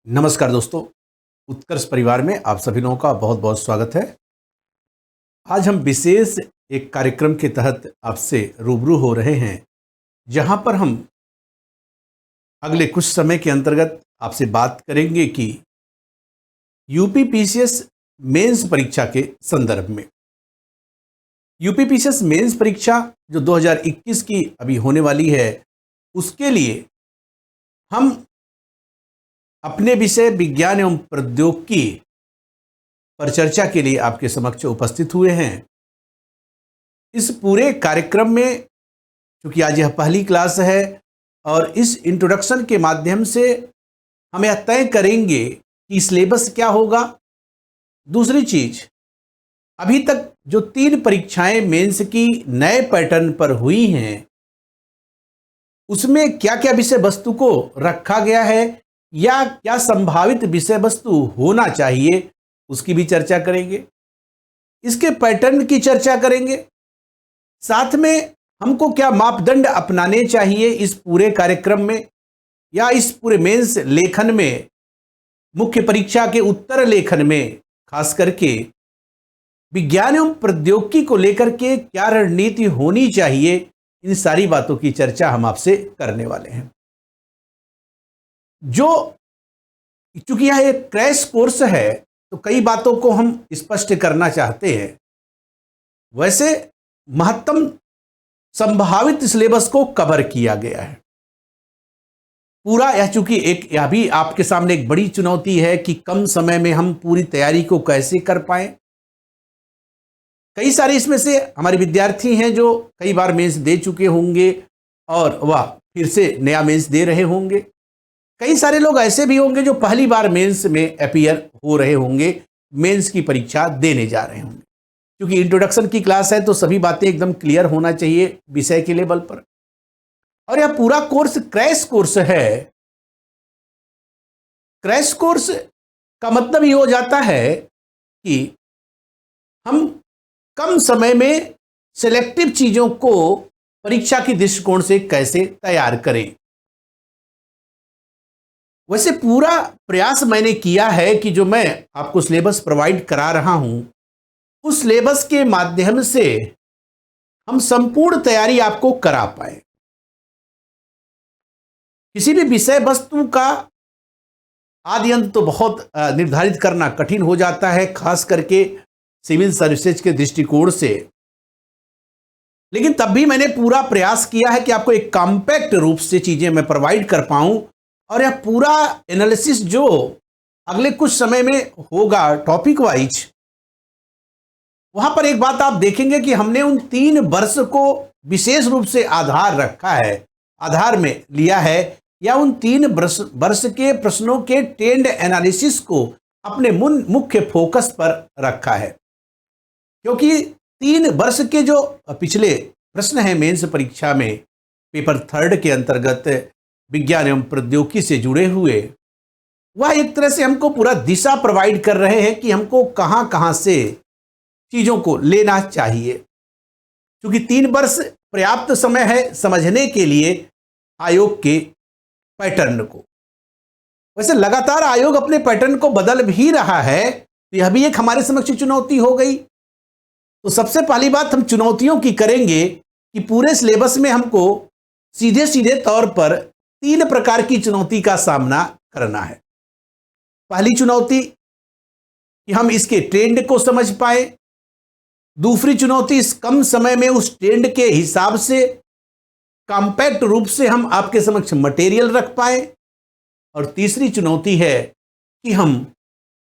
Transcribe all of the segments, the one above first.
नमस्कार दोस्तों। उत्कर्ष परिवार में आप सभी लोगों का बहुत बहुत स्वागत है। आज हम विशेष एक कार्यक्रम के तहत आपसे रूबरू हो रहे हैं, जहां पर हम अगले कुछ समय के अंतर्गत आपसे बात करेंगे कि यूपी पीसीएस मेंस परीक्षा के संदर्भ में। यूपी पीसीएस मेंस परीक्षा जो 2021 की अभी होने वाली है, उसके लिए हम अपने विषय विज्ञान एवं प्रौद्योगिकी पर चर्चा के लिए आपके समक्ष उपस्थित हुए हैं। इस पूरे कार्यक्रम में, चूंकि आज यह पहली क्लास है और इस इंट्रोडक्शन के माध्यम से हम यह तय करेंगे कि सिलेबस क्या होगा। दूसरी चीज, अभी तक जो 3 परीक्षाएं मेंस की नए पैटर्न पर हुई हैं, उसमें क्या क्या विषय वस्तु को रखा गया है या क्या संभावित विषय वस्तु होना चाहिए, उसकी भी चर्चा करेंगे। इसके पैटर्न की चर्चा करेंगे। साथ में हमको क्या मापदंड अपनाने चाहिए इस पूरे कार्यक्रम में या इस पूरे मेंस लेखन में, मुख्य परीक्षा के उत्तर लेखन में, खास करके विज्ञान एवं प्रौद्योगिकी को लेकर के क्या रणनीति होनी चाहिए, इन सारी बातों की चर्चा हम आपसे करने वाले हैं। चूंकि यह एक क्रैश कोर्स है, तो कई बातों को हम स्पष्ट करना चाहते हैं। वैसे महत्तम संभावित सिलेबस को कवर किया गया है पूरा। चूंकि यह भी आपके सामने एक बड़ी चुनौती है कि कम समय में हम पूरी तैयारी को कैसे कर पाए। कई सारे इसमें से हमारे विद्यार्थी हैं जो कई बार मेंस दे चुके होंगे और वह फिर से नया मेंस दे रहे होंगे। कई सारे लोग ऐसे भी होंगे जो पहली बार मेंस में अपीयर हो रहे होंगे, मेंस की परीक्षा देने जा रहे होंगे। क्योंकि इंट्रोडक्शन की क्लास है तो सभी बातें एकदम क्लियर होना चाहिए विषय के लेवल पर। और यह पूरा कोर्स क्रैश कोर्स है। क्रैश कोर्स का मतलब ये हो जाता है कि हम कम समय में सिलेक्टिव चीजों को परीक्षा के दृष्टिकोण से कैसे तैयार करें। वैसे पूरा प्रयास मैंने किया है कि जो मैं आपको सिलेबस प्रोवाइड करा रहा हूं, उस सिलेबस के माध्यम से हम संपूर्ण तैयारी आपको करा पाए। किसी भी विषय वस्तु का आदि अंत तो बहुत निर्धारित करना कठिन हो जाता है, खास करके सिविल सर्विसेज के दृष्टिकोण से। लेकिन तब भी मैंने पूरा प्रयास किया है कि आपको एक कॉम्पैक्ट रूप से चीजें मैं प्रोवाइड कर पाऊं। और यह पूरा एनालिसिस जो अगले कुछ समय में होगा टॉपिक वाइज, वहां पर एक बात आप देखेंगे कि हमने उन 3 वर्ष को विशेष रूप से आधार रखा है, आधार में लिया है, या उन 3 वर्ष के प्रश्नों के ट्रेंड एनालिसिस को अपने मुख्य फोकस पर रखा है। क्योंकि 3 वर्ष के जो पिछले प्रश्न हैं मेंस परीक्षा में, पेपर 3 के अंतर्गत विज्ञान एवं प्रौद्योगिकी से जुड़े हुए, वह एक तरह से हमको पूरा दिशा प्रोवाइड कर रहे हैं कि हमको कहां कहां से चीजों को लेना चाहिए। क्योंकि 3 वर्ष पर्याप्त समय है समझने के लिए आयोग के पैटर्न को। वैसे लगातार आयोग अपने पैटर्न को बदल भी रहा है, तो यह भी एक हमारे समक्ष चुनौती हो गई। तो सबसे पहली बात हम चुनौतियों की करेंगे कि पूरे सिलेबस में हमको सीधे सीधे तौर पर 3 प्रकार की चुनौती का सामना करना है। पहली चुनौती कि हम इसके ट्रेंड को समझ पाए। दूसरी चुनौती, इस कम समय में उस ट्रेंड के हिसाब से कॉम्पैक्ट रूप से हम आपके समक्ष मटेरियल रख पाए। और तीसरी चुनौती है कि हम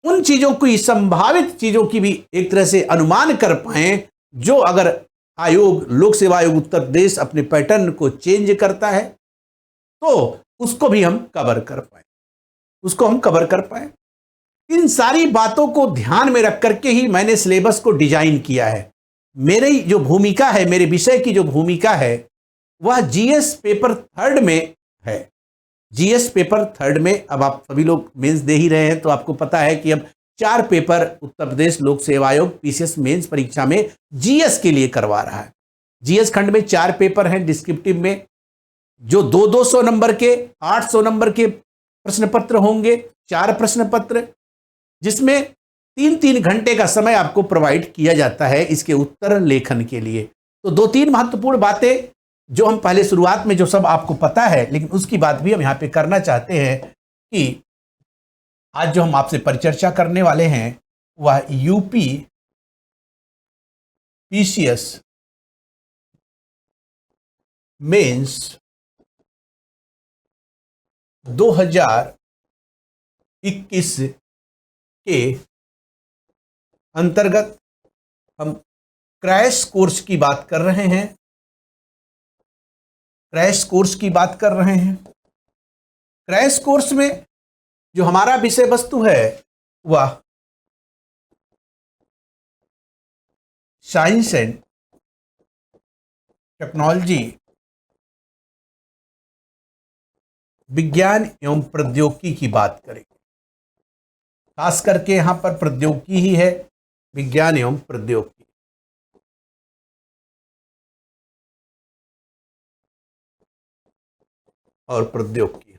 उन चीजों की, संभावित चीजों की भी एक तरह से अनुमान कर पाए, जो अगर आयोग, लोक सेवा आयोग उत्तर प्रदेश अपने पैटर्न को चेंज करता है तो उसको भी हम कवर कर पाए। इन सारी बातों को ध्यान में रख करके ही मैंने सिलेबस को डिजाइन किया है। मेरी जो भूमिका है, मेरे विषय की जो भूमिका है, वह जीएस पेपर 3 में है। जीएस पेपर 3 में अब आप सभी लोग मेंस दे ही रहे हैं, तो आपको पता है कि अब 4 पेपर उत्तर प्रदेश लोक सेवा आयोग पीसीएस मेंस परीक्षा में जीएस के लिए करवा रहा है। जीएस खंड में 4 पेपर हैं डिस्क्रिप्टिव में, जो 200-200 नंबर के, 800 नंबर के प्रश्न पत्र होंगे, 4 प्रश्न पत्र, जिसमें 3-3 घंटे का समय आपको प्रोवाइड किया जाता है इसके उत्तर लेखन के लिए। तो 2-3 महत्वपूर्ण बातें जो हम पहले शुरुआत में जो सब आपको पता है, लेकिन उसकी बात भी हम यहाँ पे करना चाहते हैं कि आज जो हम आपसे परिचर्चा करने वाले हैं वह यूपी पीसीएस मेंस 2021 के अंतर्गत हम क्रैश कोर्स की बात कर रहे हैं। क्रैश कोर्स की बात कर रहे हैं। क्रैश कोर्स में जो हमारा विषय वस्तु है वह साइंस एंड टेक्नोलॉजी, विज्ञान एवं प्रौद्योगिकी की बात करेंगे। खास करके यहां पर प्रौद्योगिकी ही है, विज्ञान एवं प्रौद्योगिकी। और प्रौद्योगिकी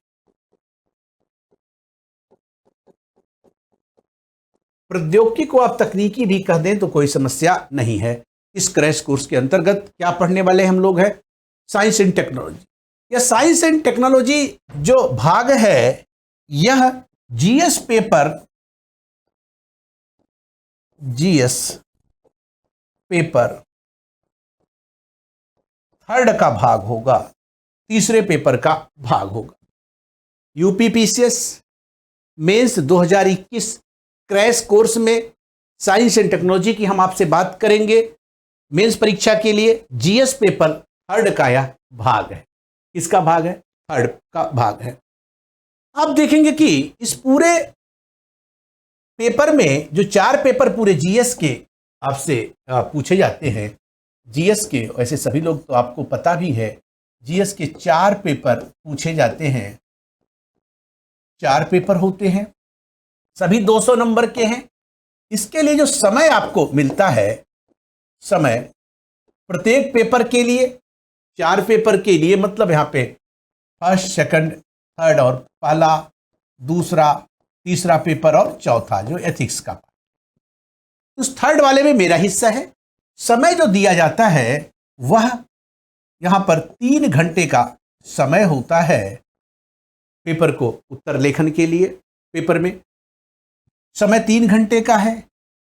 प्रौद्योगिकी को आप तकनीकी भी कह दें तो कोई समस्या नहीं है। इस क्रैश कोर्स के अंतर्गत क्या पढ़ने वाले हम लोग हैं? Science and technology. यह साइंस एंड टेक्नोलॉजी जो भाग है यह जीएस पेपर थर्ड का भाग होगा, तीसरे पेपर का भाग होगा। यूपीपीसीएस मेंस 2021 क्रैश कोर्स में साइंस एंड टेक्नोलॉजी की हम आपसे बात करेंगे। मेंस परीक्षा के लिए जीएस पेपर थर्ड का यह भाग है। किसका भाग है? थर्ड का भाग है। आप देखेंगे कि इस पूरे पेपर में जो 4 पेपर पूरे जीएस के आपसे पूछे जाते हैं, जीएस के, ऐसे सभी लोग तो आपको पता भी है, जीएस के 4 पेपर पूछे जाते हैं। 4 पेपर होते हैं, सभी 200 नंबर के हैं। इसके लिए जो समय आपको मिलता है, समय प्रत्येक पेपर के लिए, 4 पेपर के लिए, मतलब यहां पे फर्स्ट, सेकंड, थर्ड और पहला, दूसरा, तीसरा पेपर और चौथा जो एथिक्स का। उस थर्ड वाले में मेरा हिस्सा है। समय जो दिया जाता है वह यहां पर 3 घंटे का समय होता है पेपर को उत्तर लेखन के लिए। पेपर में समय 3 घंटे का है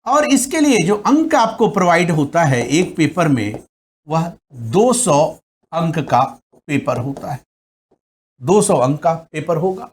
और इसके लिए जो अंक आपको प्रोवाइड होता है एक पेपर में वह 200 अंक का पेपर होता है। 200 अंक का पेपर होगा।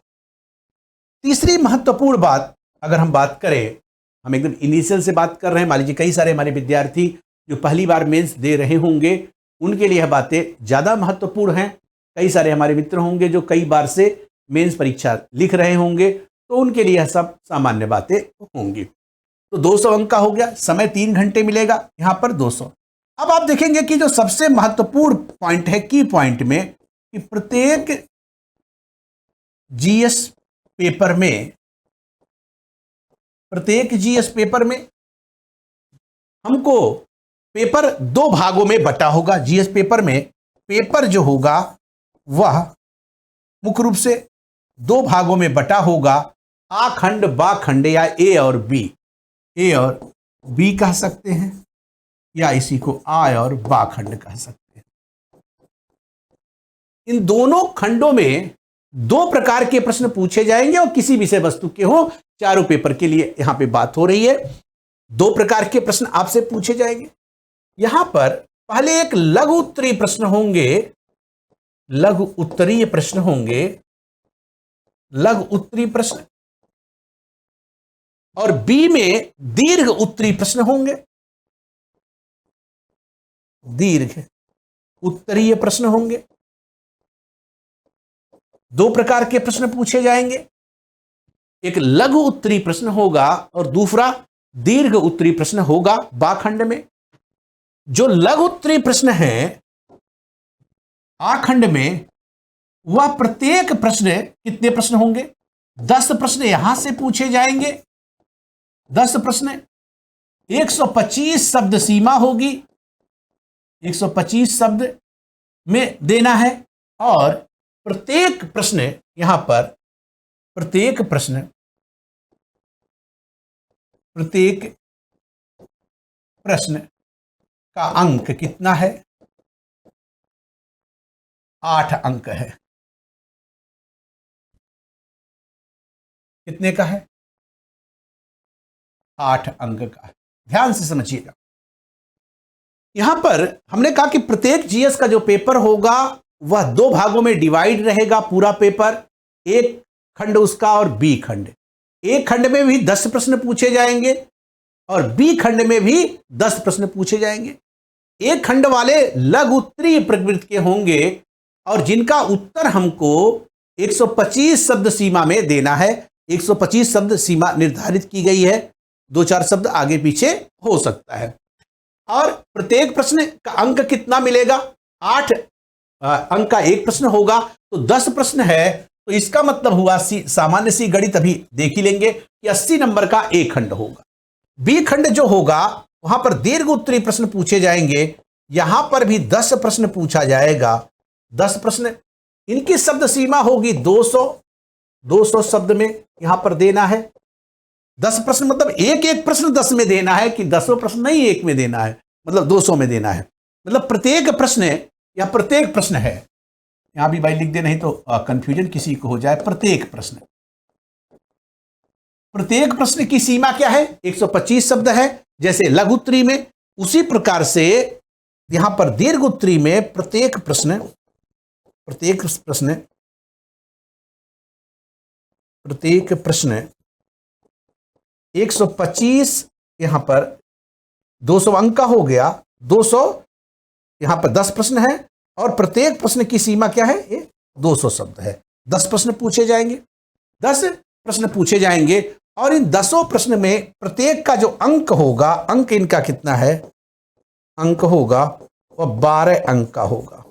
तीसरी महत्वपूर्ण बात अगर हम बात करें, हम एकदम इनिशियल से बात कर रहे हैं, मान लीजिए कई सारे हमारे विद्यार्थी जो पहली बार मेंस दे रहे होंगे उनके लिए यह बातें ज़्यादा महत्वपूर्ण हैं। कई सारे हमारे मित्र होंगे जो कई बार से मेंस परीक्षा लिख रहे होंगे तो उनके लिए यह सब सामान्य बातें होंगी। तो 200 अंक का हो गया, समय 3 घंटे मिलेगा, यहाँ पर 200। अब आप देखेंगे कि जो सबसे महत्वपूर्ण पॉइंट है की पॉइंट में, कि प्रत्येक जीएस पेपर में हमको पेपर 2 भागों में बटा होगा। जीएस पेपर में पेपर जो होगा वह मुख्य रूप से 2 भागों में बटा होगा, आ खंड बा खंड, या ए और बी कह सकते हैं, या इसी को आ और बा खंड कह सकते हैं। इन दोनों खंडों में 2 प्रकार के प्रश्न पूछे जाएंगे और किसी विषय वस्तु के हो, चारों पेपर के लिए यहां पे बात हो रही है। 2 प्रकार के प्रश्न आपसे पूछे जाएंगे। यहां पर पहले एक लघु उत्तरीय प्रश्न होंगे, लघु उत्तरीय प्रश्न होंगे, लघु उत्तरीय प्रश्न, और बी में दीर्घ उत्तरीय प्रश्न होंगे। दीर्घ उत्तरीय प्रश्न होंगे। 2 प्रकार के प्रश्न पूछे जाएंगे, एक लघु उत्तरीय प्रश्न होगा और दूसरा दीर्घ उत्तरीय प्रश्न होगा बाखंड में। जो लघु उत्तरीय प्रश्न है आखंड में, वह प्रत्येक प्रश्न, कितने प्रश्न होंगे? 10 प्रश्न यहां से पूछे जाएंगे। 10 प्रश्न, 125 शब्द सीमा होगी, 125 शब्द में देना है और प्रत्येक प्रश्न यहां पर प्रत्येक प्रश्न का अंक कितना है? 8 अंक है। कितने का है? 8 अंक का। ध्यान से समझिएगा, यहां पर हमने कहा कि प्रत्येक जीएस का जो पेपर होगा वह 2 भागों में डिवाइड रहेगा पूरा पेपर, एक खंड उसका और बी खंड। ए खंड में भी 10 प्रश्न पूछे जाएंगे और बी खंड में भी 10 प्रश्न पूछे जाएंगे। ए खंड वाले लघु उत्तरीय प्रकृति के होंगे और जिनका उत्तर हमको 125 शब्द सीमा में देना है। 125 शब्द सीमा निर्धारित की गई है, 2-4 शब्द आगे पीछे हो सकता है। और प्रत्येक प्रश्न का अंक कितना मिलेगा? 8 अंक का एक प्रश्न होगा, तो 10 प्रश्न है, तो इसका मतलब हुआ सामान्य सी गणित अभी देख ही लेंगे कि 80 नंबर का ए खंड होगा। बी खंड जो होगा वहां पर दीर्घ उत्तरीय प्रश्न पूछे जाएंगे, यहां पर भी 10 प्रश्न पूछा जाएगा। 10 प्रश्न, इनकी शब्द सीमा होगी 200 शब्द में यहां पर देना है। 10 प्रश्न मतलब एक एक प्रश्न 10 में देना है कि 10 प्रश्न नहीं एक में देना है, मतलब 200 में देना है। मतलब प्रत्येक प्रश्न या प्रत्येक प्रश्न है, यहां भी भाई लिख दे नहीं तो कंफ्यूजन किसी को हो जाए। प्रत्येक प्रश्न की सीमा क्या है? 125 शब्द है, जैसे लघु उत्तरी में, उसी प्रकार से यहां पर दीर्घ उत्तरी में प्रत्येक प्रश्न 125, यहां पर 200 अंक का हो गया। 200, यहां पर 10 प्रश्न है और प्रत्येक प्रश्न की सीमा क्या है? ये 200 शब्द है। 10 प्रश्न पूछे जाएंगे और इन 10 प्रश्न में प्रत्येक का जो अंक होगा, अंक इनका कितना है? अंक होगा वह 12 अंक का होगा।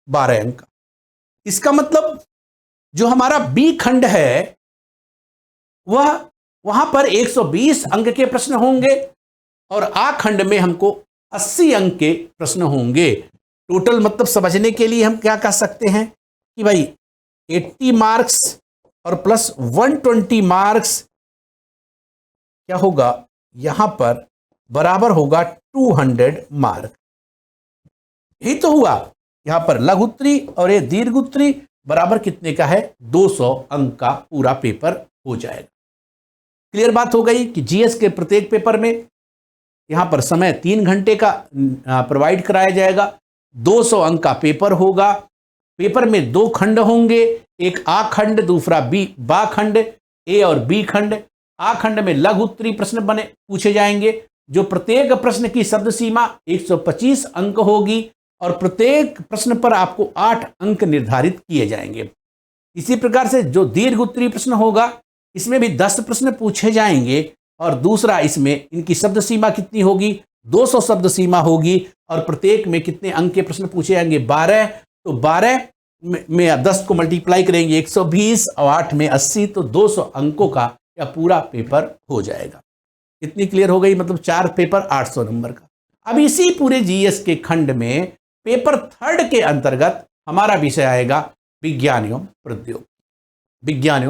12 अंक। इसका मतलब जो हमारा बी खंड है वह वहां पर 120 अंक के प्रश्न होंगे और आ खंड में हमको 80 अंक के प्रश्न होंगे। टोटल मतलब समझने के लिए हम क्या कह सकते हैं कि भाई 80 मार्क्स और प्लस 120 मार्क्स क्या होगा? यहां पर बराबर होगा 200 मार्क। यही तो हुआ। यहां पर लघु उत्तरी और ये दीर्घ उत्तरी बराबर कितने का है? 200 अंक का पूरा पेपर हो जाएगा। क्लियर बात हो गई कि जीएस के प्रत्येक पेपर में यहां पर समय 3 घंटे का प्रोवाइड कराया जाएगा। 200 अंक का पेपर होगा। पेपर में 2 खंड होंगे, एक आ खंड, दूसरा बा खंड, ए और बी खंड। आ खंड में लघु उत्तरीय प्रश्न पूछे जाएंगे, जो प्रत्येक प्रश्न की शब्द सीमा 125 अंक होगी और प्रत्येक प्रश्न पर आपको 8 अंक निर्धारित किए जाएंगे। इसी प्रकार से जो दीर्घ उत्तरीय प्रश्न होगा, इसमें भी 10 प्रश्न पूछे जाएंगे और दूसरा इसमें इनकी शब्द सीमा कितनी होगी? 200 शब्द सीमा होगी और प्रत्येक में कितने अंक के प्रश्न पूछे जाएंगे? 12। तो 12 में 10 को मल्टीप्लाई करेंगे 120 और 8 में 80, तो 200 अंकों का यह पूरा पेपर हो जाएगा। इतनी क्लियर हो गई? मतलब 4 पेपर 800 नंबर का। अब इसी पूरे जीएस के खंड में पेपर 3 के अंतर्गत हमारा विषय आएगा विज्ञान एवं प्रौद्योगिकी। विज्ञान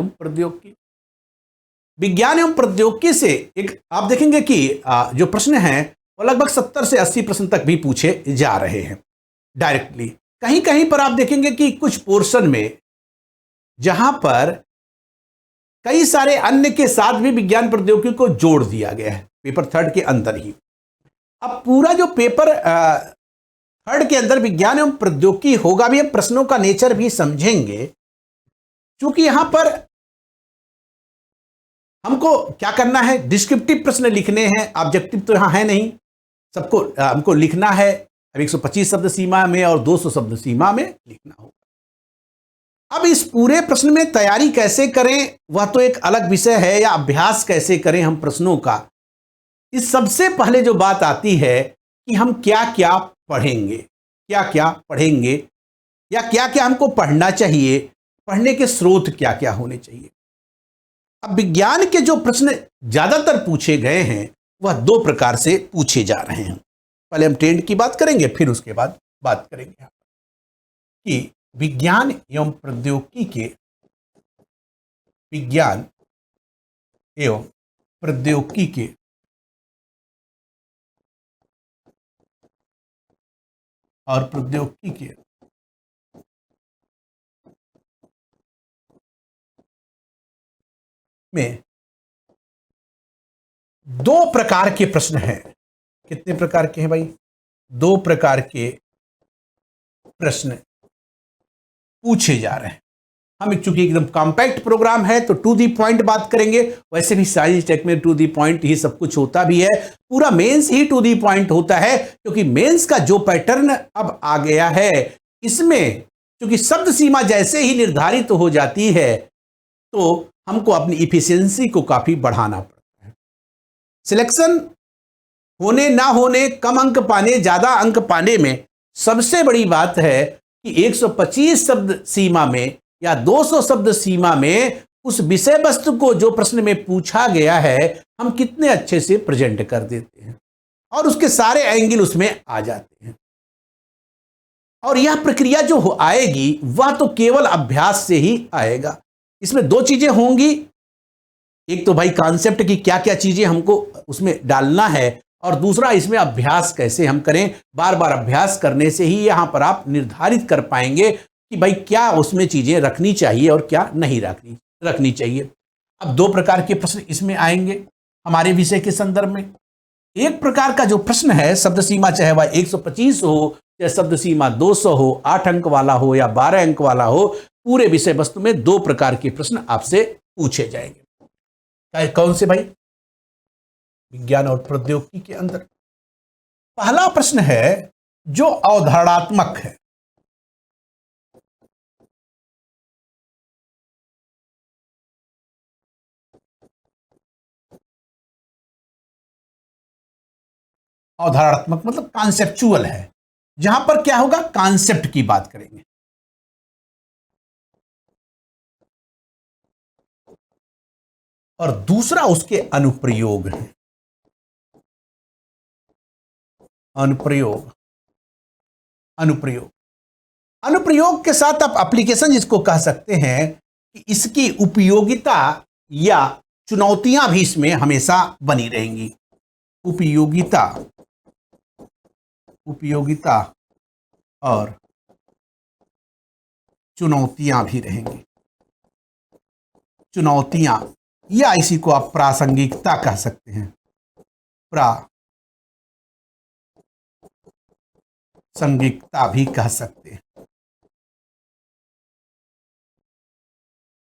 एवं प्रौद्योगिकी से एक आप देखेंगे कि जो प्रश्न हैं वो लगभग 70 से 80 प्रश्न तक भी पूछे जा रहे हैं डायरेक्टली। कहीं कहीं पर आप देखेंगे कि कुछ पोर्शन में जहां पर कई सारे अन्य के साथ भी विज्ञान प्रौद्योगिकी को जोड़ दिया गया है पेपर 3 के अंदर ही। अब पूरा जो पेपर 3 के अंदर विज्ञान एवं प्रौद्योगिकी होगा भी, हम प्रश्नों का नेचर भी समझेंगे, क्योंकि यहां पर हमको क्या करना है? डिस्क्रिप्टिव प्रश्न लिखने हैं, ऑब्जेक्टिव तो यहां है नहीं। सबको हमको लिखना है। अब 125 शब्द सीमा में और 200 शब्द सीमा में लिखना होगा। अब इस पूरे प्रश्न में तैयारी कैसे करें वह तो एक अलग विषय है, या अभ्यास कैसे करें हम प्रश्नों का। इस सबसे पहले जो बात आती है कि हम क्या क्या पढ़ेंगे या क्या क्या हमको पढ़ना चाहिए, पढ़ने के स्रोत क्या क्या होने चाहिए। अब विज्ञान के जो प्रश्न ज्यादातर पूछे गए हैं वह 2 प्रकार से पूछे जा रहे हैं। पहले हम ट्रेंड की बात करेंगे, फिर उसके बाद बात करेंगे कि विज्ञान एवं प्रौद्योगिकी के विज्ञान एवं प्रौद्योगिकी के में दो प्रकार के प्रश्न हैं। कितने प्रकार के हैं भाई? दो प्रकार के प्रश्न पूछे जा रहे हैं। हम चूंकि एकदम कॉम्पैक्ट प्रोग्राम है तो टू दी पॉइंट बात करेंगे। वैसे भी साइंस टेक में टू दी पॉइंट ही सब कुछ होता भी है। पूरा मेंस ही टू दी पॉइंट होता है, क्योंकि मेंस का जो पैटर्न अब आ गया है, इसमें क्योंकि शब्द सीमा जैसे ही निर्धारित हो जाती है तो हमको अपनी इफिशियंसी को काफी बढ़ाना पड़ता है। सिलेक्शन होने ना होने, कम अंक पाने, ज्यादा अंक पाने में सबसे बड़ी बात है कि 125 शब्द सीमा में या 200 शब्द सीमा में उस विषय वस्तु को जो प्रश्न में पूछा गया है हम कितने अच्छे से प्रेजेंट कर देते हैं और उसके सारे एंगल उसमें आ जाते हैं। और यह प्रक्रिया जो आएगी वह तो केवल अभ्यास से ही आएगा। इसमें दो चीजें होंगी, एक तो भाई कॉन्सेप्ट की क्या क्या चीजें हमको उसमें डालना है, और दूसरा इसमें अभ्यास कैसे हम करें। बार बार अभ्यास करने से ही यहां पर आप निर्धारित कर पाएंगे कि भाई क्या उसमें चीजें रखनी चाहिए और क्या नहीं रखनी चाहिए। अब दो प्रकार के प्रश्न इसमें आएंगे हमारे विषय के संदर्भ में। एक प्रकार का जो प्रश्न है शब्द सीमा चाहे वह 125 हो या शब्द सीमा 200 हो, 8 अंक वाला हो या 12 अंक वाला हो, पूरे विषय वस्तु में दो प्रकार के प्रश्न आपसे पूछे जाएंगे। कौन से भाई? विज्ञान और प्रौद्योगिकी के अंदर पहला प्रश्न है जो अवधारणात्मक है। अवधारणात्मक मतलब कॉन्सेप्चुअल है, जहां पर क्या होगा, कॉन्सेप्ट की बात करेंगे। और दूसरा उसके अनुप्रयोग है। अनुप्रयोग के साथ आप एप्लीकेशन जिसको कह सकते हैं कि इसकी उपयोगिता या चुनौतियां भी इसमें हमेशा बनी रहेंगी। उपयोगिता और चुनौतियां भी रहेंगी। चुनौतियां या इसी को आप प्रासंगिकता कह सकते हैं। प्रासंगिकता भी कह सकते हैं।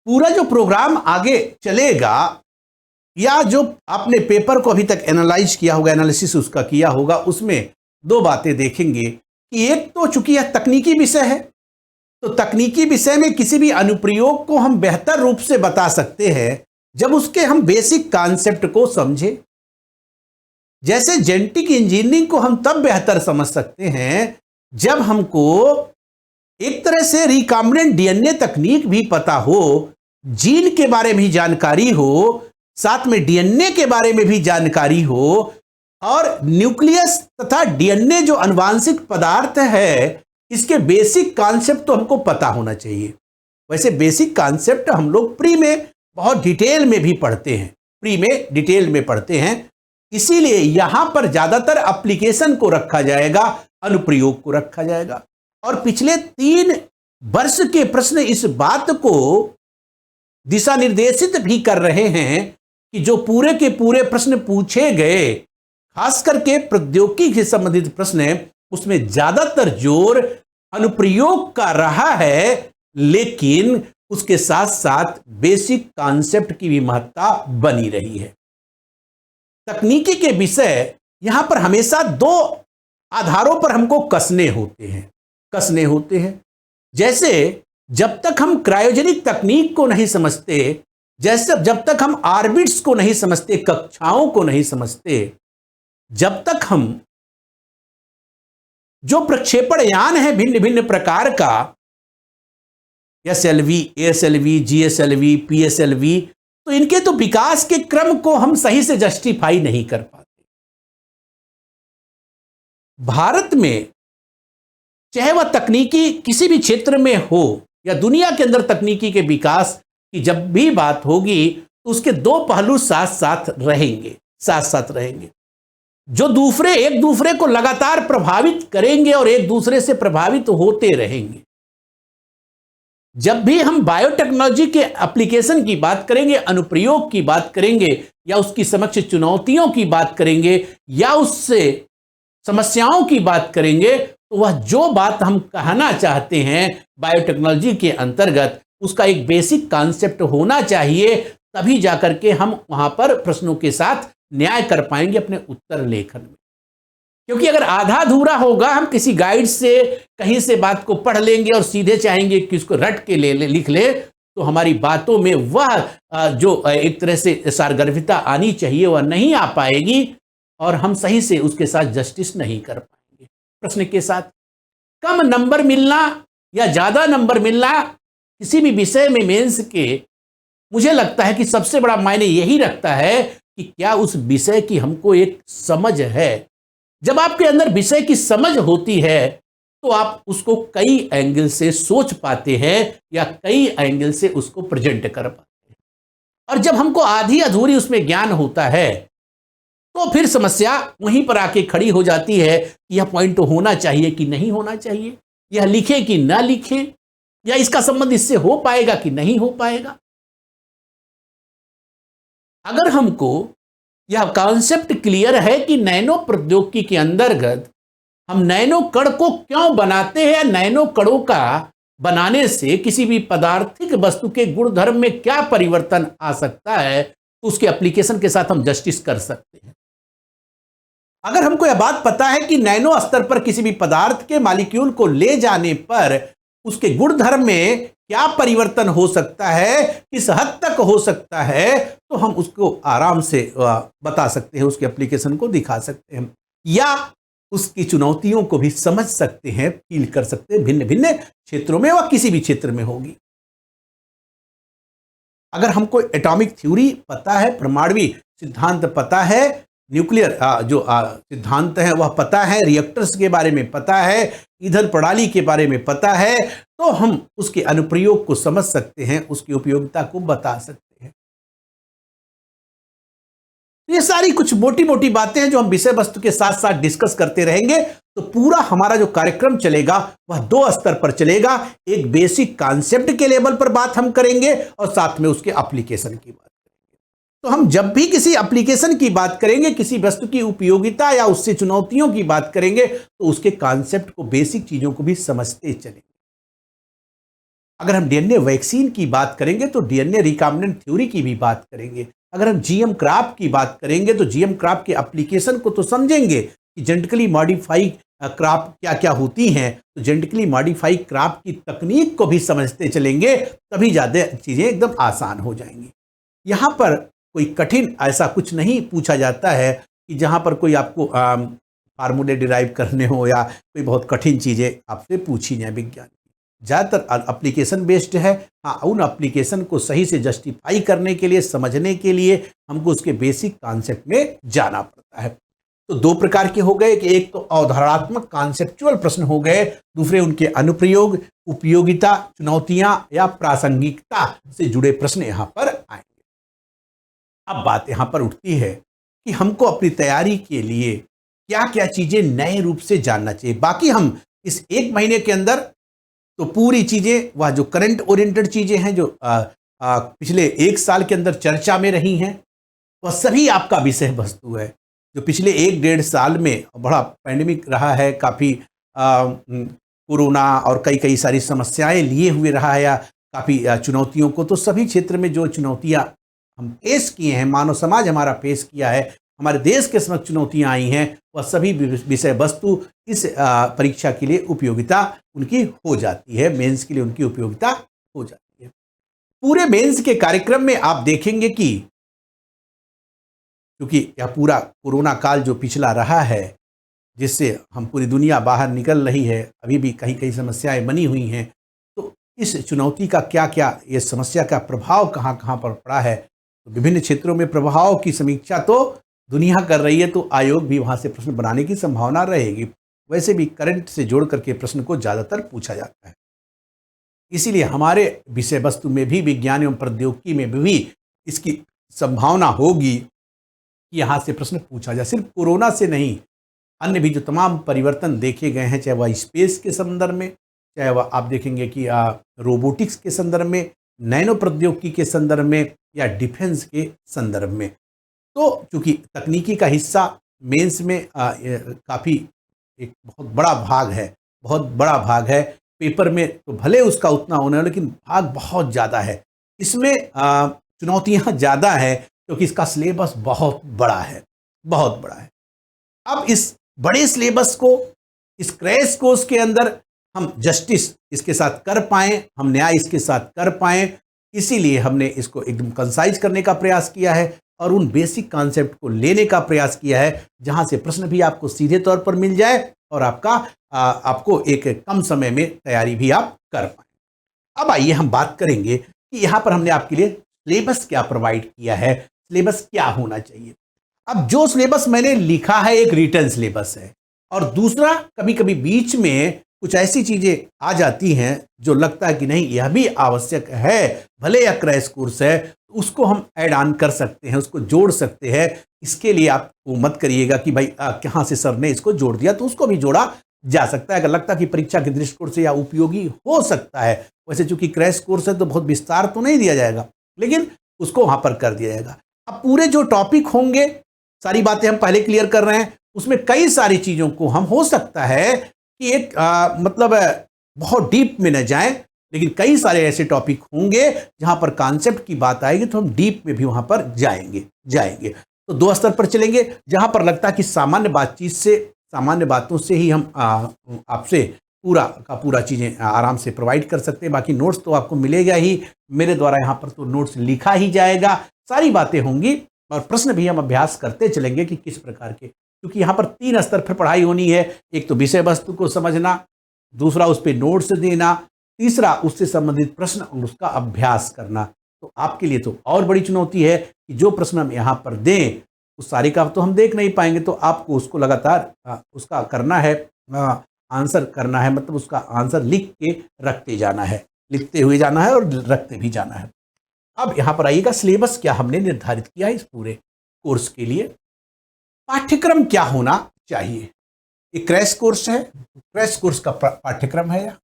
पूरा जो प्रोग्राम आगे चलेगा या जो आपने पेपर को अभी तक एनालाइज किया होगा, एनालिसिस उसका किया होगा, उसमें दो बातें देखेंगे कि एक तो चूंकि यह तकनीकी विषय है तो तकनीकी विषय में किसी भी अनुप्रयोग को हम बेहतर रूप से बता सकते हैं जब उसके हम बेसिक कॉन्सेप्ट को समझे। जैसे जेनेटिक इंजीनियरिंग को हम तब बेहतर समझ सकते हैं जब हमको एक तरह से रिकॉम्बिनेंट डीएनए तकनीक भी पता हो, जीन के बारे में भी जानकारी हो, साथ में डीएनए के बारे में भी जानकारी हो, और न्यूक्लियस तथा डीएनए जो आनुवांशिक पदार्थ है इसके बेसिक कॉन्सेप्ट तो हमको पता होना चाहिए। वैसे बेसिक कॉन्सेप्ट हम लोग प्री में बहुत डिटेल में भी पढ़ते हैं, इसीलिए यहां पर ज्यादातर एप्लीकेशन को रखा जाएगा, अनुप्रयोग को रखा जाएगा। और पिछले 3 वर्ष के प्रश्न इस बात को दिशा निर्देशित भी कर रहे हैं कि जो पूरे के पूरे प्रश्न पूछे गए, खास करके प्रौद्योगिकी से संबंधित प्रश्न है, उसमें ज्यादातर जोर अनुप्रयोग का रहा है, लेकिन उसके साथ साथ बेसिक कॉन्सेप्ट की भी महत्ता बनी रही है। तकनीकी के विषय यहां पर हमेशा 2 आधारों पर हमको कसने होते हैं। जैसे जब तक हम क्रायोजेनिक तकनीक को नहीं समझते, जैसे जब तक हम ऑर्बिट्स को नहीं समझते, कक्षाओं को नहीं समझते, जब तक हम जो प्रक्षेपण यान है भिन्न भिन्न प्रकार का, SLV, ASLV, GSLV, PSLV, तो इनके तो विकास के क्रम को हम सही से जस्टिफाई नहीं कर पाते। भारत में चाहे वह तकनीकी किसी भी क्षेत्र में हो या दुनिया के अंदर तकनीकी के विकास कि जब भी बात होगी तो उसके दो पहलू साथ साथ रहेंगे, जो दूसरे एक दूसरे को लगातार प्रभावित करेंगे और एक दूसरे से प्रभावित होते रहेंगे। जब भी हम बायोटेक्नोलॉजी के एप्लीकेशन की बात करेंगे, अनुप्रयोग की बात करेंगे, या उसकी समक्ष चुनौतियों की बात करेंगे, या उससे समस्याओं की बात करेंगे, तो वह जो बात हम कहना चाहते हैं बायोटेक्नोलॉजी के अंतर्गत, उसका एक बेसिक कॉन्सेप्ट होना चाहिए। तभी जाकर के हम वहां पर प्रश्नों के साथ न्याय कर पाएंगे अपने उत्तर लेखन में। क्योंकि अगर आधा अधूरा होगा, हम किसी गाइड से कहीं से बात को पढ़ लेंगे और सीधे चाहेंगे कि उसको रट के लिख ले, तो हमारी बातों में वह जो एक तरह से सारगर्भिता आनी चाहिए वह नहीं आ पाएगी, और हम सही से उसके साथ जस्टिस नहीं कर पाएंगे। प्रश्न के साथ कम नंबर मिलना या ज्यादा नंबर मिलना किसी भी विषय में मेंस के, मुझे लगता है कि सबसे बड़ा मायने यही रखता है कि क्या उस विषय की हमको एक समझ है। जब आपके अंदर विषय की समझ होती है तो आप उसको कई एंगल से सोच पाते हैं या कई एंगल से उसको प्रेजेंट कर पाते हैं। और जब हमको आधी अधूरी उसमें ज्ञान होता है तो फिर समस्या वहीं पर आके खड़ी हो जाती है, यह पॉइंट होना चाहिए कि नहीं होना चाहिए, यह लिखे कि ना लिखे, या इसका संबंध इससे हो पाएगा कि नहीं हो पाएगा। अगर हमको यह कॉन्सेप्ट क्लियर है कि नैनो प्रौद्योगिकी के अंतर्गत हम नैनो कण को क्यों बनाते हैं, नैनो कणों का बनाने से किसी भी पदार्थिक वस्तु के गुणधर्म में क्या परिवर्तन आ सकता है, तो उसके एप्लीकेशन के साथ हम जस्टिस कर सकते हैं। अगर हमको यह बात पता है कि नैनो स्तर पर किसी भी पदार्थ के मॉलिक्यूल को ले जाने पर उसके गुणधर्म में क्या परिवर्तन हो सकता है, किस हद तक हो सकता है, तो हम उसको आराम से बता सकते हैं, उसके एप्लीकेशन को दिखा सकते हैं, या उसकी चुनौतियों को भी समझ सकते हैं, फील कर सकते हैं, भिन्न भिन्न क्षेत्रों में व किसी भी क्षेत्र में होगी। अगर हमको एटॉमिक थ्योरी पता है, परमाणु सिद्धांत पता है, न्यूक्लियर जो सिद्धांत है वह पता है, रिएक्टर्स के बारे में पता है, ईंधन प्रणाली के बारे में पता है, तो हम उसके अनुप्रयोग को समझ सकते हैं, उसकी उपयोगिता को बता सकते हैं। ये सारी कुछ मोटी मोटी बातें हैं जो हम विषय वस्तु के साथ साथ डिस्कस करते रहेंगे, तो पूरा हमारा जो कार्यक्रम चलेगा वह दो स्तर पर चलेगा। एक बेसिक कॉन्सेप्ट के लेवल पर बात हम करेंगे और साथ में उसके एप्लीकेशन की बात। तो हम जब भी किसी एप्लीकेशन की बात करेंगे, किसी वस्तु की उपयोगिता या उससे चुनौतियों की बात करेंगे, तो उसके कॉन्सेप्ट को, बेसिक चीजों को भी समझते चलेंगे। अगर हम डीएनए वैक्सीन की बात करेंगे तो डीएनए रिकॉम्बिनेंट थ्योरी की भी बात करेंगे। अगर हम जीएम क्रॉप की बात करेंगे तो जीएम क्रॉप के एप्लीकेशन को तो समझेंगे कि जेनेटिकली मॉडिफाई क्रॉप क्या क्या होती हैं, तो जेनेटिकली मॉडिफाई क्रॉप की तकनीक को भी समझते चलेंगे, तभी ज़्यादा चीज़ें एकदम आसान हो जाएंगी। यहाँ पर कोई कठिन ऐसा कुछ नहीं पूछा जाता है कि जहाँ पर कोई आपको फार्मूले डिराइव करने हो या कोई बहुत कठिन चीज़ें आपसे पूछी जाए विज्ञान। ज़्यादातर एप्लीकेशन बेस्ड है। हाँ, उन एप्लीकेशन को सही से जस्टिफाई करने के लिए, समझने के लिए हमको उसके बेसिक कॉन्सेप्ट में जाना पड़ता है। तो दो प्रकार के हो गए कि एक तो अवधारणात्मक कॉन्सेप्चुअल प्रश्न हो गए, दूसरे उनके अनुप्रयोग, उपयोगिता, चुनौतियां या प्रासंगिकता से जुड़े प्रश्न यहाँ पर आएंगे। अब बात यहाँ पर उठती है कि हमको अपनी तैयारी के लिए क्या क्या चीज़ें नए रूप से जानना चाहिए। बाकी हम इस एक महीने के अंदर तो पूरी चीज़ें, वह जो करंट ओरिएंटेड चीज़ें हैं जो पिछले एक साल के अंदर चर्चा में रही हैं, वह सभी आपका विषय वस्तु है। जो पिछले एक डेढ़ साल में बड़ा पैंडेमिक रहा है, काफ़ी कोरोना और कई सारी समस्याएं लिए हुए रहा है, या काफ़ी चुनौतियों को, तो सभी क्षेत्र में जो चुनौतियां हम पेश किए हैं, मानव समाज हमारा पेश किया है, हमारे देश के समक्ष चुनौतियां आई हैं, वह सभी विषय वस्तु इस परीक्षा के लिए उपयोगिता उनकी हो जाती है, मेंस के लिए उनकी उपयोगिता हो जाती है। पूरे मेंस के कार्यक्रम में आप देखेंगे कि क्योंकि यह पूरा कोरोना काल जो पिछला रहा है, जिससे हम पूरी दुनिया बाहर निकल रही है, अभी भी कहीं समस्याएं बनी हुई हैं, तो इस चुनौती का क्या क्या, ये समस्या का प्रभाव कहाँ कहाँ पर पड़ा है, तो विभिन्न क्षेत्रों में प्रभाव की समीक्षा तो दुनिया कर रही है, तो आयोग भी वहाँ से प्रश्न बनाने की संभावना रहेगी। वैसे भी करंट से जोड़ करके प्रश्न को ज़्यादातर पूछा जाता है। इसीलिए हमारे विषय वस्तु में भी, विज्ञान एवं प्रौद्योगिकी में भी इसकी संभावना होगी कि यहाँ से प्रश्न पूछा जाए। सिर्फ कोरोना से नहीं, अन्य भी जो तमाम परिवर्तन देखे गए हैं, चाहे वह स्पेस के संदर्भ में, चाहे वह आप देखेंगे कि रोबोटिक्स के संदर्भ में, नैनो प्रौद्योगिकी के संदर्भ में, या डिफेंस के संदर्भ में। तो चूंकि तकनीकी का हिस्सा मेंस में काफ़ी एक बहुत बड़ा भाग है, बहुत बड़ा भाग है। पेपर में तो भले उसका उतना होना है, लेकिन भाग बहुत ज़्यादा है। इसमें चुनौतियाँ ज़्यादा है क्योंकि इसका सिलेबस बहुत बड़ा है, बहुत बड़ा है। अब इस बड़े सिलेबस को, इस क्रैश कोर्स के अंदर हम जस्टिस इसके साथ कर पाएँ, हम न्याय इसके साथ कर पाएँ, इसीलिए हमने इसको एकदम कंसाइज करने का प्रयास किया है और उन बेसिक कॉन्सेप्ट को लेने का प्रयास किया है जहां से प्रश्न भी आपको सीधे तौर पर मिल जाए और आपको एक कम समय में तैयारी भी आप कर पाए। अब आइए हम बात करेंगे कि यहाँ पर हमने आपके लिए सिलेबस क्या प्रोवाइड किया है, सिलेबस क्या होना चाहिए। अब जो सिलेबस मैंने लिखा है एक रिटन सिलेबस है, और दूसरा कभी कभी बीच में कुछ ऐसी चीजें आ जाती हैं जो लगता है कि नहीं यह भी आवश्यक है, भले यह क्रैश कोर्स है, उसको हम ऐड ऑन कर सकते हैं, उसको जोड़ सकते हैं। इसके लिए आप वो मत करिएगा कि भाई कहाँ से सर ने इसको जोड़ दिया, तो उसको भी जोड़ा जा सकता है अगर लगता है कि परीक्षा के दृष्टिकोण से या उपयोगी हो सकता है। वैसे चूंकि क्रैश कोर्स है तो बहुत विस्तार तो नहीं दिया जाएगा, लेकिन उसको वहां पर कर दिया जाएगा। अब पूरे जो टॉपिक होंगे, सारी बातें हम पहले क्लियर कर रहे हैं, उसमें कई सारी चीजों को हम हो सकता है कि एक मतलब बहुत डीप में न जाएं, लेकिन कई सारे ऐसे टॉपिक होंगे जहां पर कॉन्सेप्ट की बात आएगी तो हम डीप में भी वहां पर जाएंगे। तो दो स्तर पर चलेंगे, जहां पर लगता है कि सामान्य बातचीत से, सामान्य बातों से ही हम आपसे पूरा का पूरा चीज़ें आराम से प्रोवाइड कर सकते हैं। बाकी नोट्स तो आपको मिलेगा ही, मेरे द्वारा यहाँ पर तो नोट्स लिखा ही जाएगा, सारी बातें होंगी और प्रश्न भी हम अभ्यास करते चलेंगे कि किस प्रकार के, क्योंकि यहाँ पर 3 स्तर पर पढ़ाई होनी है। एक तो विषय वस्तु को समझना, दूसरा उस पर नोट्स देना, तीसरा उससे संबंधित प्रश्न और उसका अभ्यास करना। तो आपके लिए तो और बड़ी चुनौती है कि जो प्रश्न हम यहाँ पर दें उस सारी का तो हम देख नहीं पाएंगे, तो आपको उसको लगातार उसका करना है, आंसर करना है, मतलब उसका आंसर लिख के रखते जाना है, लिखते हुए जाना है और रखते भी जाना है। अब यहाँ पर आइएगा, सिलेबस क्या हमने निर्धारित किया है इस पूरे कोर्स के लिए। पाठ्यक्रम क्या होना चाहिए? एक क्रैश कोर्स है, क्रैश कोर्स का पाठ्यक्रम है।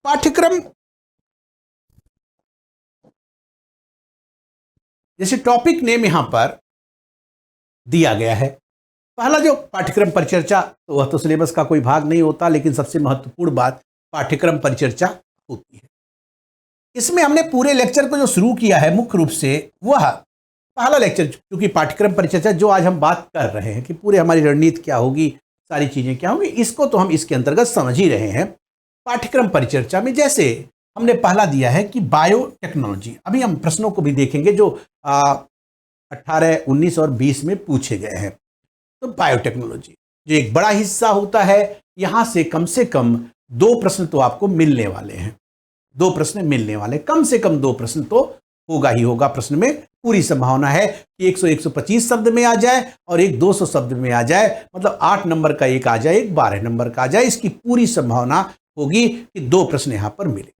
पाठ्यक्रम जैसे टॉपिक नेम यहां पर दिया गया है, पहला जो पाठ्यक्रम परिचर्चा, तो वह तो सिलेबस का कोई भाग नहीं होता, लेकिन सबसे महत्वपूर्ण बात पाठ्यक्रम परिचर्चा होती है। इसमें हमने पूरे लेक्चर को जो शुरू किया है मुख्य रूप से वह पहला लेक्चर, क्योंकि पाठ्यक्रम परिचर्चा जो आज हम बात कर रहे हैं कि पूरे हमारी रणनीति क्या होगी, सारी चीजें क्या होंगी, इसको तो हम इसके अंतर्गत समझ ही रहे हैं। पाठ्यक्रम परिचर्चा में जैसे हमने पहला दिया है कि बायोटेक्नोलॉजी, अभी हम प्रश्नों को भी देखेंगे जो 18, 19 और 20 में पूछे गए हैं। तो बायोटेक्नोलॉजी जो एक बड़ा हिस्सा होता है, यहां से कम 2 प्रश्न तो आपको मिलने वाले हैं, 2 प्रश्न मिलने वाले, कम से कम 2 प्रश्न तो होगा ही होगा। प्रश्न में पूरी संभावना है कि 100-125 शब्द में आ जाए और एक 200 शब्द में आ जाए, मतलब 8 नंबर का एक आ जाए, एक 12 नंबर का आ जाए, इसकी पूरी संभावना होगी कि 2 प्रश्न यहां पर मिले।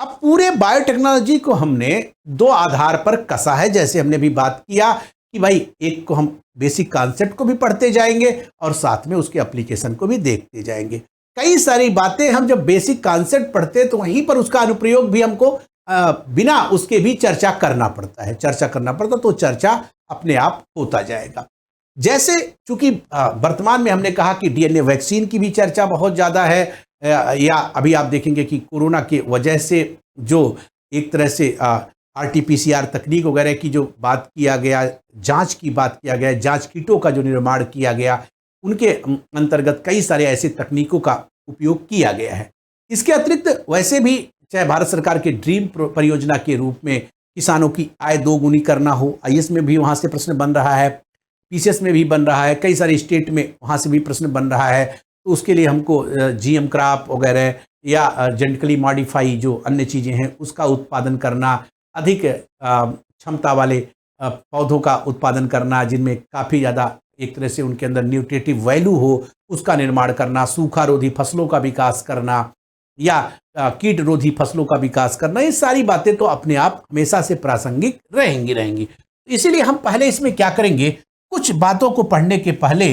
अब पूरे बायोटेक्नोलॉजी को हमने 2 आधार पर कसा है, जैसे हमने भी बात किया कि भाई एक को हम बेसिक कॉन्सेप्ट को भी पढ़ते जाएंगे और साथ में उसके एप्लीकेशन को भी देखते जाएंगे। कई सारी बातें हम जब बेसिक कॉन्सेप्ट पढ़ते हैं तो वहीं पर उसका अनुप्रयोग भी हमको बिना उसके भी चर्चा करना पड़ता है, तो चर्चा अपने आप होता जाएगा। जैसे चूंकि वर्तमान में हमने कहा कि डीएनए वैक्सीन की भी चर्चा बहुत ज़्यादा है, या अभी आप देखेंगे कि कोरोना की वजह से जो एक तरह से आरटीपीसीआर तकनीक वगैरह की जो बात किया गया, जांच की बात किया गया, जांच किटों का जो निर्माण किया गया, उनके अंतर्गत कई सारे ऐसे तकनीकों का उपयोग किया गया है। इसके अतिरिक्त वैसे भी चाहे भारत सरकार के ड्रीम परियोजना के रूप में किसानों की आय 2 गुनी करना हो, आईएएस में भी वहाँ से प्रश्न बन रहा है, पीसीएस में भी बन रहा है, कई सारे स्टेट में वहाँ से भी प्रश्न बन रहा है। तो उसके लिए हमको जीएम क्रॉप वगैरह या जेनेटिकली मॉडिफाई जो अन्य चीज़ें हैं उसका उत्पादन करना, अधिक क्षमता वाले पौधों का उत्पादन करना जिनमें काफ़ी ज़्यादा एक तरह से उनके अंदर न्यूट्रिटिव वैल्यू हो, उसका निर्माण करना, सूखा रोधी फसलों का विकास करना या कीट रोधी फसलों का विकास करना, ये सारी बातें तो अपने आप हमेशा से प्रासंगिक रहेंगी। इसीलिए हम पहले इसमें क्या करेंगे, कुछ बातों को पढ़ने के पहले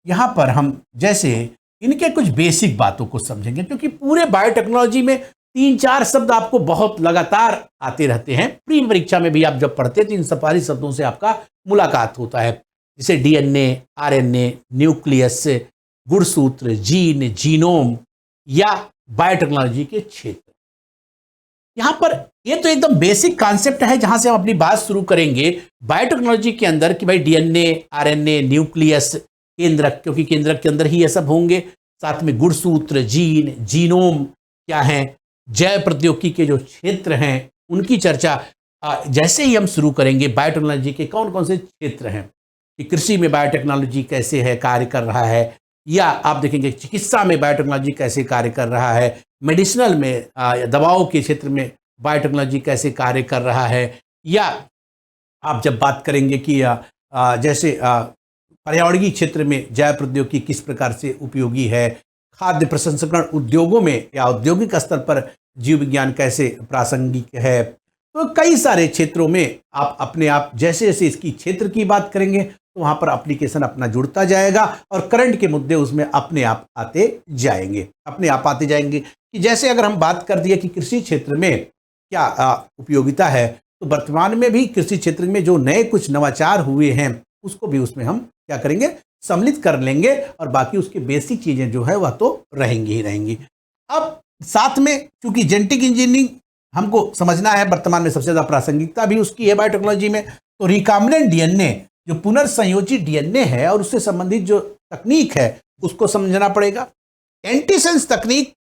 यहाँ पर हम जैसे इनके कुछ बेसिक बातों को समझेंगे, क्योंकि पूरे बायोटेक्नोलॉजी में 3-4 शब्द आपको बहुत लगातार आते रहते हैं। प्री परीक्षा में भी आप जब पढ़ते हैं तो इन सारी शब्दों से आपका मुलाकात होता है, जैसे डीएनए, आरएनए, न्यूक्लियस, गुणसूत्र, जीन, जीनोम या बायोटेक्नोलॉजी के क्षेत्र। यहां पर ये तो एकदम बेसिक कॉन्सेप्ट है जहां से हम अपनी बात शुरू करेंगे बायोटेक्नोलॉजी के अंदर कि भाई डीएनए, आरएनए, न्यूक्लियस, केंद्रक, क्योंकि केंद्रक के अंदर ही ये सब होंगे, साथ में गुणसूत्र, जीन, जीनोम क्या है, जैव प्रौद्योगिकी के जो क्षेत्र हैं उनकी चर्चा जैसे ही हम शुरू करेंगे। बायोटेक्नोलॉजी के कौन कौन से क्षेत्र हैं कि कृषि में बायोटेक्नोलॉजी कैसे है कार्य कर रहा है, या आप देखेंगे चिकित्सा में बायोटेक्नोलॉजी कैसे कार्य कर रहा है, मेडिसिनल में दवाओं के क्षेत्र में बायोटेक्नोलॉजी कैसे कार्य कर रहा है, या आप जब बात करेंगे कि जैसे पर्यावरणीय क्षेत्र में जैव प्रौद्योगिकी किस प्रकार से उपयोगी है, खाद्य प्रसंस्करण उद्योगों में या औद्योगिक स्तर पर जीव विज्ञान कैसे प्रासंगिक है। तो कई सारे क्षेत्रों में आप अपने आप जैसे जैसे इसकी क्षेत्र की बात करेंगे तो वहाँ पर एप्लीकेशन अपना जुड़ता जाएगा और करंट के मुद्दे उसमें अपने आप आते जाएंगे कि जैसे अगर हम बात कर दिए कि कृषि क्षेत्र में क्या उपयोगिता है, तो वर्तमान में भी कृषि क्षेत्र में जो नए कुछ नवाचार हुए हैं उसको भी उसमें हम क्या करेंगे, सम्मिलित कर लेंगे, और बाकी उसके बेसिक चीज़ें जो है वह तो रहेंगी ही रहेंगी। अब साथ में चूंकि जेनेटिक इंजीनियरिंग हमको समझना है, वर्तमान में सबसे ज़्यादा प्रासंगिकता भी उसकी है बायोटेक्नोलॉजी में, तो रिकॉम्बिनेंट डीएनए जो पुनर्संयोजी डीएनए है और उससे संबंधित जो तकनीक है उसको समझना पड़ेगा। एंटीसेंस तकनीक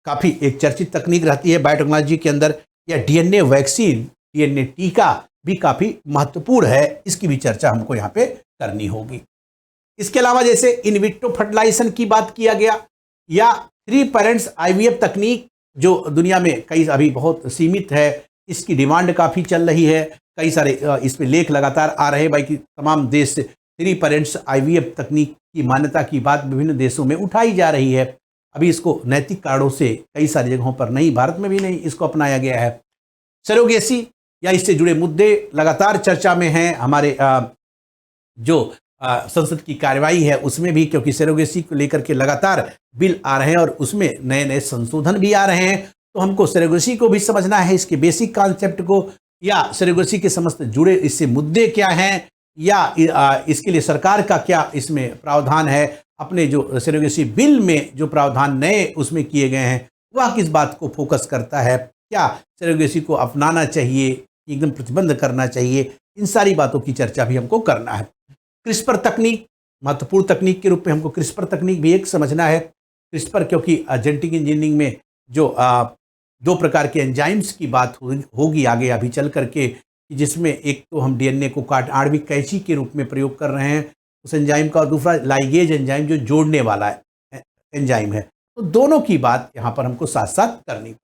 काफ़ी एक चर्चित तकनीक रहती है बायोटेक्नोलॉजी के अंदर, या डीएनए वैक्सीन, डीएनए टीका भी काफ़ी महत्वपूर्ण है, इसकी भी चर्चा हमको यहाँ पे करनी होगी। इसके अलावा जैसे इन विट्रो फर्टिलाइजेशन की बात किया गया, या 3 पेरेंट्स आईवीएफ तकनीक जो दुनिया में कई अभी बहुत सीमित है, इसकी डिमांड काफ़ी चल रही है, कई सारे इस पे लेख लगातार आ रहे हैं भाई कि तमाम देश से 3 पेरेंट्स आईवीएफ तकनीक की मान्यता की बात विभिन्न देशों में उठाई जा रही है। अभी इसको नैतिक कारणों से कई सारी जगहों पर नहीं, भारत में भी नहीं इसको अपनाया गया है। सरोगेसी या इससे जुड़े मुद्दे लगातार चर्चा में हैं हमारे जो संसद की कार्यवाही है उसमें भी, क्योंकि सरोगेसी को लेकर के लगातार बिल आ रहे हैं और उसमें नए नए संशोधन भी आ रहे हैं। तो हमको सरोगेसी को भी समझना है, इसके बेसिक कॉन्सेप्ट को, या सरोगेसी के समस्त जुड़े इससे मुद्दे क्या हैं, या इसके लिए सरकार का क्या इसमें प्रावधान है, अपने जो सरोगेसी बिल में जो प्रावधान नए उसमें किए गए हैं वह किस बात को फोकस करता है, क्या सरोगेसी को अपनाना चाहिए, एकदम प्रतिबंध करना चाहिए, इन सारी बातों की चर्चा भी हमको करना है। क्रिस्पर तकनीक महत्वपूर्ण तकनीक के रूप में हमको क्रिस्पर तकनीक भी एक समझना है। क्रिस्पर क्योंकि जेनेटिक इंजीनियरिंग में जो 2 प्रकार के एंजाइम्स की बात होगी आगे अभी चल करके, जिसमें एक तो हम डीएनए को आणविक कैंची के रूप में प्रयोग कर रहे हैं उस एंजाइम का, और दूसरा लाइगेज एंजाइम जो जोड़ने वाला एंजाइम है। तो दोनों की बात यहाँ पर हमको साथ साथ करनी पड़ेगी।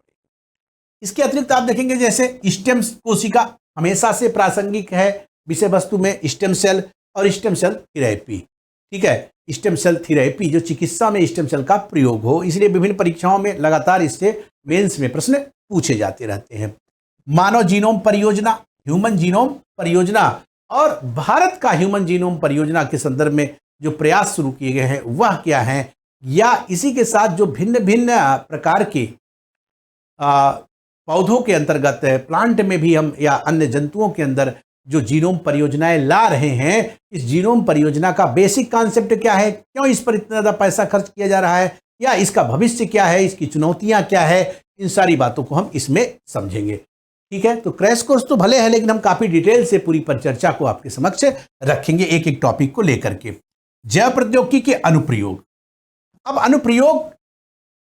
इसके अतिरिक्त आप देखेंगे जैसे स्टेम कोशिका हमेशा से प्रासंगिक है विषय वस्तु में, स्टेम सेल और स्टेम सेल थेरेपी, ठीक है, स्टेम सेल थेरेपी जो चिकित्सा में स्टेम सेल का प्रयोग हो, इसलिए विभिन्न परीक्षाओं में लगातार इससे मेंस में प्रश्न पूछे जाते रहते हैं। मानव जीनोम परियोजना, ह्यूमन जीनोम परियोजना, और भारत का ह्यूमन जीनोम परियोजना के संदर्भ में जो प्रयास शुरू किए गए हैं वह क्या है, या इसी के साथ जो भिन्न भिन्न प्रकार के पौधों के अंतर्गत प्लांट में भी हम या अन्य जंतुओं के अंदर जो जीनोम परियोजनाएं ला रहे हैं, इस जीनोम परियोजना का बेसिक कॉन्सेप्ट क्या है, क्यों इस पर इतना ज़्यादा पैसा खर्च किया जा रहा है, या इसका भविष्य क्या है, इसकी चुनौतियां क्या है, इन सारी बातों को हम इसमें समझेंगे। ठीक है, तो क्रैश कोर्स तो भले है लेकिन हम काफ़ी डिटेल से पूरी परिचर्चा को आपके समक्ष रखेंगे एक एक टॉपिक को लेकर के। जैव प्रौद्योगिकी के अनुप्रयोग, अब अनुप्रयोग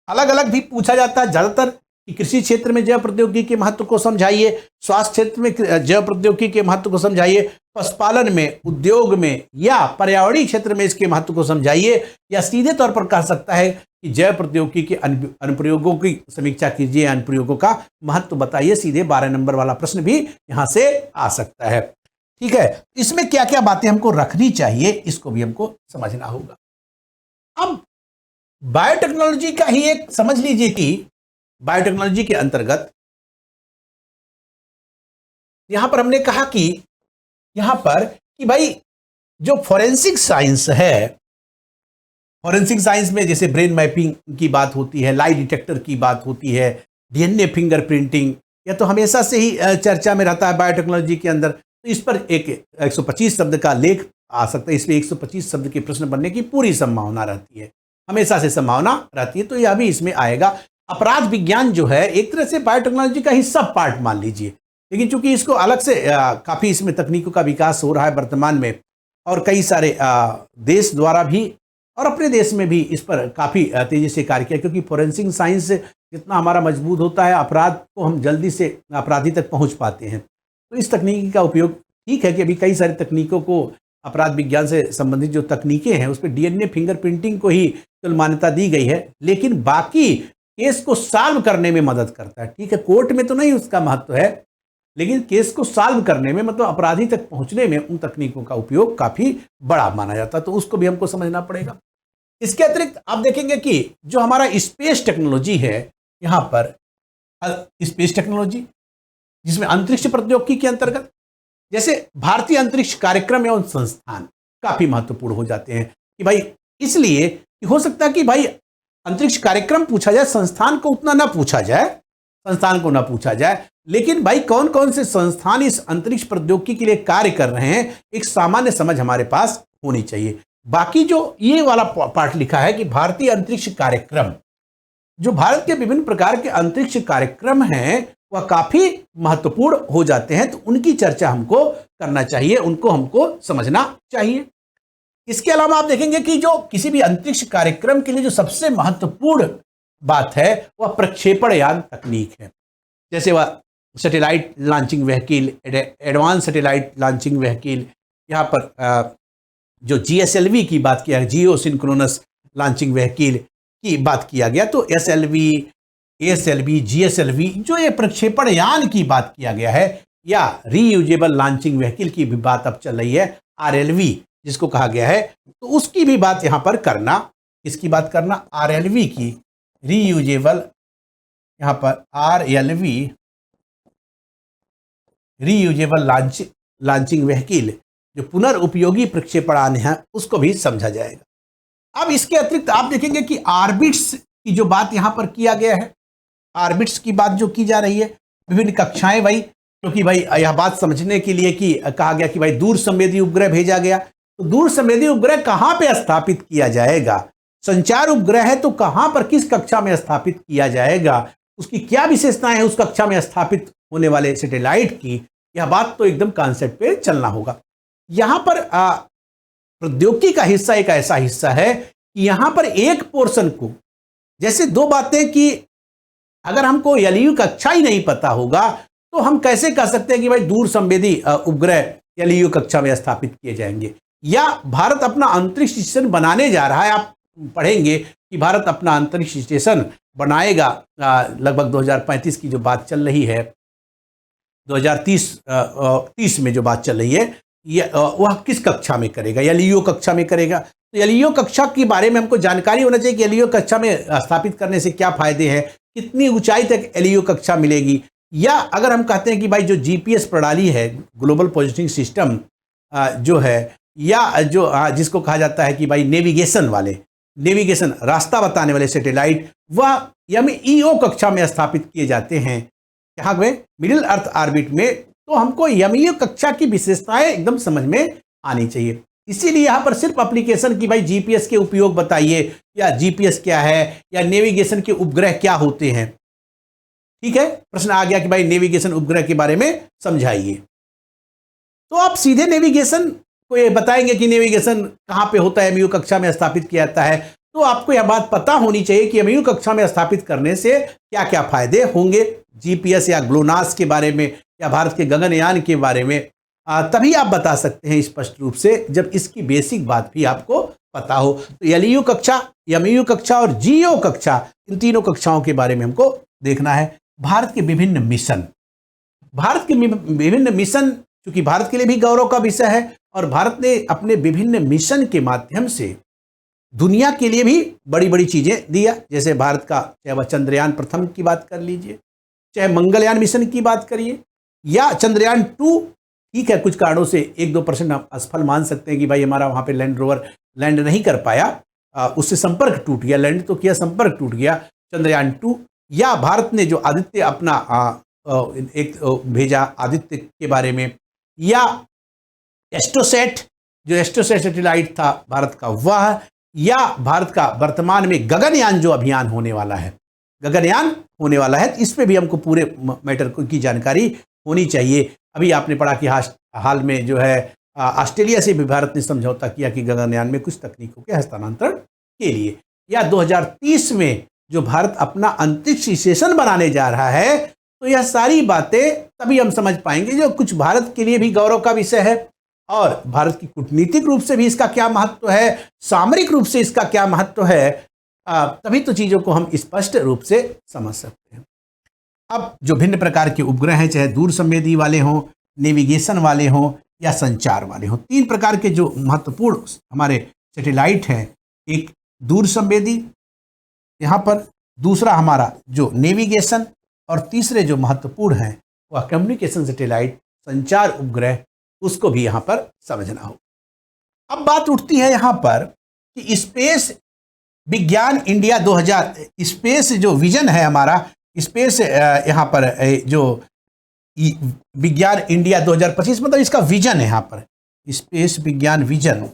अलग अलग भी पूछा जाता है, ज़्यादातर कि कृषि क्षेत्र में जैव प्रौद्योगिकी के महत्व को समझाइए, स्वास्थ्य क्षेत्र में जैव प्रौद्योगिकी के महत्व को समझाइए, पशुपालन में, उद्योग में, या पर्यावरणीय क्षेत्र में इसके महत्व को समझाइए, या सीधे तौर पर कह सकता है कि जैव प्रौद्योगिकी के अनुप्रयोगों की समीक्षा कीजिए, अनुप्रयोगों का महत्व बताइए। सीधे 12 नंबर वाला प्रश्न भी यहाँ से आ सकता है। ठीक है, इसमें क्या क्या बातें हमको रखनी चाहिए, इसको भी हमको समझना होगा। अब बायोटेक्नोलॉजी का ही एक समझ लीजिए कि बायोटेक्नोलॉजी के अंतर्गत यहां पर हमने कहा कि यहां पर कि भाई जो फॉरेंसिक साइंस है, फॉरेंसिक साइंस में जैसे ब्रेन मैपिंग की बात होती है, लाई डिटेक्टर की बात होती है, डीएनए फिंगरप्रिंटिंग, या तो हमेशा से ही चर्चा में रहता है बायोटेक्नोलॉजी के अंदर। तो इस पर एक 125 शब्द का लेख आ सकता है, इसमें 125 शब्द के प्रश्न बनने की पूरी संभावना रहती है, हमेशा से संभावना रहती है। तो यह भी इसमें आएगा। अपराध विज्ञान जो है एक तरह से बायोटेक्नोलॉजी का ही सब पार्ट मान लीजिए, लेकिन चूंकि इसको अलग से काफ़ी इसमें तकनीकों का विकास हो रहा है वर्तमान में, और कई सारे देश द्वारा भी और अपने देश में भी इस पर काफ़ी तेज़ी से कार्य किया, क्योंकि फोरेंसिक साइंस जितना हमारा मजबूत होता है, अपराध को हम जल्दी से अपराधी तक पहुंच पाते हैं। तो इस तकनीकी का उपयोग ठीक है कि अभी कई सारी तकनीकों को, अपराध विज्ञान से संबंधित जो तकनीकें हैं उस पर डीएनए फिंगरप्रिंटिंग को ही केवल मान्यता दी गई है, लेकिन बाकी केस को सॉल्व करने में मदद करता है। ठीक है, कोर्ट में तो नहीं उसका महत्व है, लेकिन केस को सॉल्व करने में, मतलब अपराधी तक पहुंचने में उन तकनीकों का उपयोग काफी बड़ा माना जाता है। तो उसको भी हमको समझना पड़ेगा। इसके अतिरिक्त आप देखेंगे कि जो हमारा स्पेस टेक्नोलॉजी है, यहां पर स्पेस टेक्नोलॉजी जिसमें अंतरिक्ष प्रौद्योगिकी के अंतर्गत जैसे भारतीय अंतरिक्ष कार्यक्रम एवं संस्थान काफी महत्वपूर्ण हो जाते हैं कि भाई, इसलिए कि हो सकता है कि भाई अंतरिक्ष कार्यक्रम पूछा जाए, संस्थान को उतना ना पूछा जाए, संस्थान को ना पूछा जाए, लेकिन भाई कौन कौन से संस्थान इस अंतरिक्ष प्रौद्योगिकी के लिए कार्य कर रहे हैं, एक सामान्य समझ हमारे पास होनी चाहिए। बाकी जो ये वाला पार्ट लिखा है कि भारतीय अंतरिक्ष कार्यक्रम, जो भारत के विभिन्न प्रकार के अंतरिक्ष कार्यक्रम हैं वह काफी महत्वपूर्ण हो जाते हैं, तो उनकी चर्चा हमको करना चाहिए, उनको हमको समझना चाहिए। इसके अलावा आप देखेंगे कि जो किसी भी अंतरिक्ष कार्यक्रम के लिए जो सबसे महत्वपूर्ण बात है वह प्रक्षेपण यान तकनीक है। जैसे वह satellite launching vehicle, advance satellite launching vehicle, यहाँ पर जो जीएसएलवी की बात किया, जियो सिंक्रोनस लॉन्चिंग व्हीकल की बात किया गया, तो एसएलवी, एएसएलवी, जीएसएलवी, जो ये प्रक्षेपण यान की बात किया गया है, या रीयूजेबल लॉन्चिंग व्हीकल की भी बात अब चल रही है, आरएलवी जिसको कहा गया है, तो उसकी भी बात यहाँ पर करना। किसकी बात करना? आरएलवी की, रीयूजेबल, यहाँ पर आरएलवी, रीयूजेबल लॉन्चिंग व्हीकल, जो पुनर्उपयोगी प्रक्षेपण है, उसको भी समझा जाएगा। अब इसके अतिरिक्त आप देखेंगे कि ऑर्बिट्स की जो बात यहां पर किया गया है, ऑर्बिट्स की बात जो की जा रही है, विभिन्न कक्षाएं भाई, क्योंकि भाई यह बात समझने के लिए कि कहा गया कि भाई दूर संवेदी उपग्रह भेजा गया, तो दूर संवेदी उपग्रह कहां पे स्थापित किया जाएगा, संचार उपग्रह है तो कहां पर किस कक्षा में स्थापित किया जाएगा, उसकी क्या विशेषताएं हैं उस कक्षा में स्थापित होने वाले सैटेलाइट की, यह बात तो एकदम कॉन्सेप्ट पे चलना होगा। यहां पर प्रौद्योगिकी का हिस्सा एक ऐसा हिस्सा है कि यहां पर एक पोर्शन को, जैसे दो बातें कि अगर हमको एलईयू कक्षा ही नहीं पता होगा तो हम कैसे कह सकते हैं कि भाई दूर संवेदी उपग्रह एलईयू कक्षा में स्थापित किए जाएंगे, या भारत अपना अंतरिक्ष स्टेशन बनाने जा रहा है। आप पढ़ेंगे कि भारत अपना अंतरिक्ष स्टेशन बनाएगा, लगभग 2035 की जो बात चल रही है, 2030 में जो बात चल रही है, वह किस कक्षा में करेगा, एलईयू कक्षा में करेगा। तो एलईयू कक्षा के बारे में हमको जानकारी होना चाहिए कि एलईयू कक्षा में स्थापित करने से क्या फायदे हैं, कितनी ऊंचाई तक एलईयू कक्षा मिलेगी, या अगर हम कहते हैं कि भाई जो जीपीएस प्रणाली है, ग्लोबल पोजिशनिंग सिस्टम जो है, या जो जिसको कहा जाता है कि भाई नेविगेशन रास्ता बताने वाले सैटेलाइट, वह एमईओ कक्षा में स्थापित किए जाते हैं, यहाँ पे मिडिल अर्थ ऑर्बिट में। तो हमको एमईओ कक्षा की विशेषताएं एकदम समझ में आनी चाहिए। इसीलिए यहाँ पर सिर्फ एप्लीकेशन की भाई जीपीएस के उपयोग बताइए, या जीपीएस क्या है, या नेविगेशन के उपग्रह क्या होते हैं, ठीक है, प्रश्न आ गया कि भाई नेविगेशन उपग्रह के बारे में समझाइए, तो आप सीधे नेविगेशन को ये बताएंगे कि नेविगेशन कहाँ पे होता है, एमईओ कक्षा में स्थापित किया जाता है। तो आपको यह बात पता होनी चाहिए कि एमईओ कक्षा में स्थापित करने से क्या क्या फायदे होंगे, जीपीएस या ग्लोनास के बारे में, या भारत के गगनयान के बारे में, तभी आप बता सकते हैं स्पष्ट रूप से, जब इसकी बेसिक बात भी आपको पता हो। तो एलईयू कक्षा, एमईयू कक्षा और जीओ कक्षा, इन तीनों कक्षाओं के बारे में हमको देखना है। भारत के विभिन्न मिशन, भारत के विभिन्न मिशन क्योंकि भारत के लिए भी गौरव का विषय है और भारत ने अपने विभिन्न मिशन के माध्यम से दुनिया के लिए भी बड़ी बड़ी चीजें दिया। जैसे भारत का चाहे वह चंद्रयान प्रथम की बात कर लीजिए, चाहे मंगलयान मिशन की बात करिए, या चंद्रयान 2, ठीक है कुछ कारणों से 1-2% हम असफल मान सकते हैं कि भाई हमारा वहां पे लैंड रोवर लैंड नहीं कर पाया, उससे संपर्क टूट गया, लैंड तो किया संपर्क टूट गया। चंद्रयान 2, या भारत ने जो आदित्य अपना एक भेजा आदित्य के बारे में, या एस्ट्रोसैट जो एस्ट्रोसैट सैटेलाइट था भारत का वह, या भारत का वर्तमान में गगनयान जो अभियान होने वाला है, गगनयान होने वाला है, इस पे भी हमको पूरे मैटर की जानकारी होनी चाहिए। अभी आपने पढ़ा कि हाल में जो है ऑस्ट्रेलिया से भी भारत ने समझौता किया कि गगनयान में कुछ तकनीकों के हस्तांतरण के लिए, या 2030 में जो भारत अपना अंतरिक्ष स्टेशन बनाने जा रहा है। तो यह सारी बातें तभी हम समझ पाएंगे जो कुछ भारत के लिए भी गौरव का विषय है और भारत की कूटनीतिक रूप से भी इसका क्या महत्व है, सामरिक रूप से इसका क्या महत्व है, तभी तो चीजों को हम स्पष्ट रूप से समझ सकते हैं। अब जो भिन्न प्रकार के उपग्रह हैं, चाहे दूर संवेदी वाले हों, नेविगेशन वाले हों या संचार वाले हों, 3 प्रकार के जो महत्वपूर्ण हमारे सैटेलाइट हैं, एक दूर संवेदी यहाँ पर, दूसरा हमारा जो नेविगेशन, और तीसरे जो महत्वपूर्ण हैं वह कम्युनिकेशन सैटेलाइट, संचार उपग्रह, उसको भी यहाँ पर समझना हो। अब बात उठती है यहाँ पर कि स्पेस विज्ञान इंडिया 2000, स्पेस जो विजन है हमारा, स्पेस यहाँ पर जो विज्ञान इंडिया 2025 मतलब इसका विजन है यहाँ पर, स्पेस विज्ञान विजन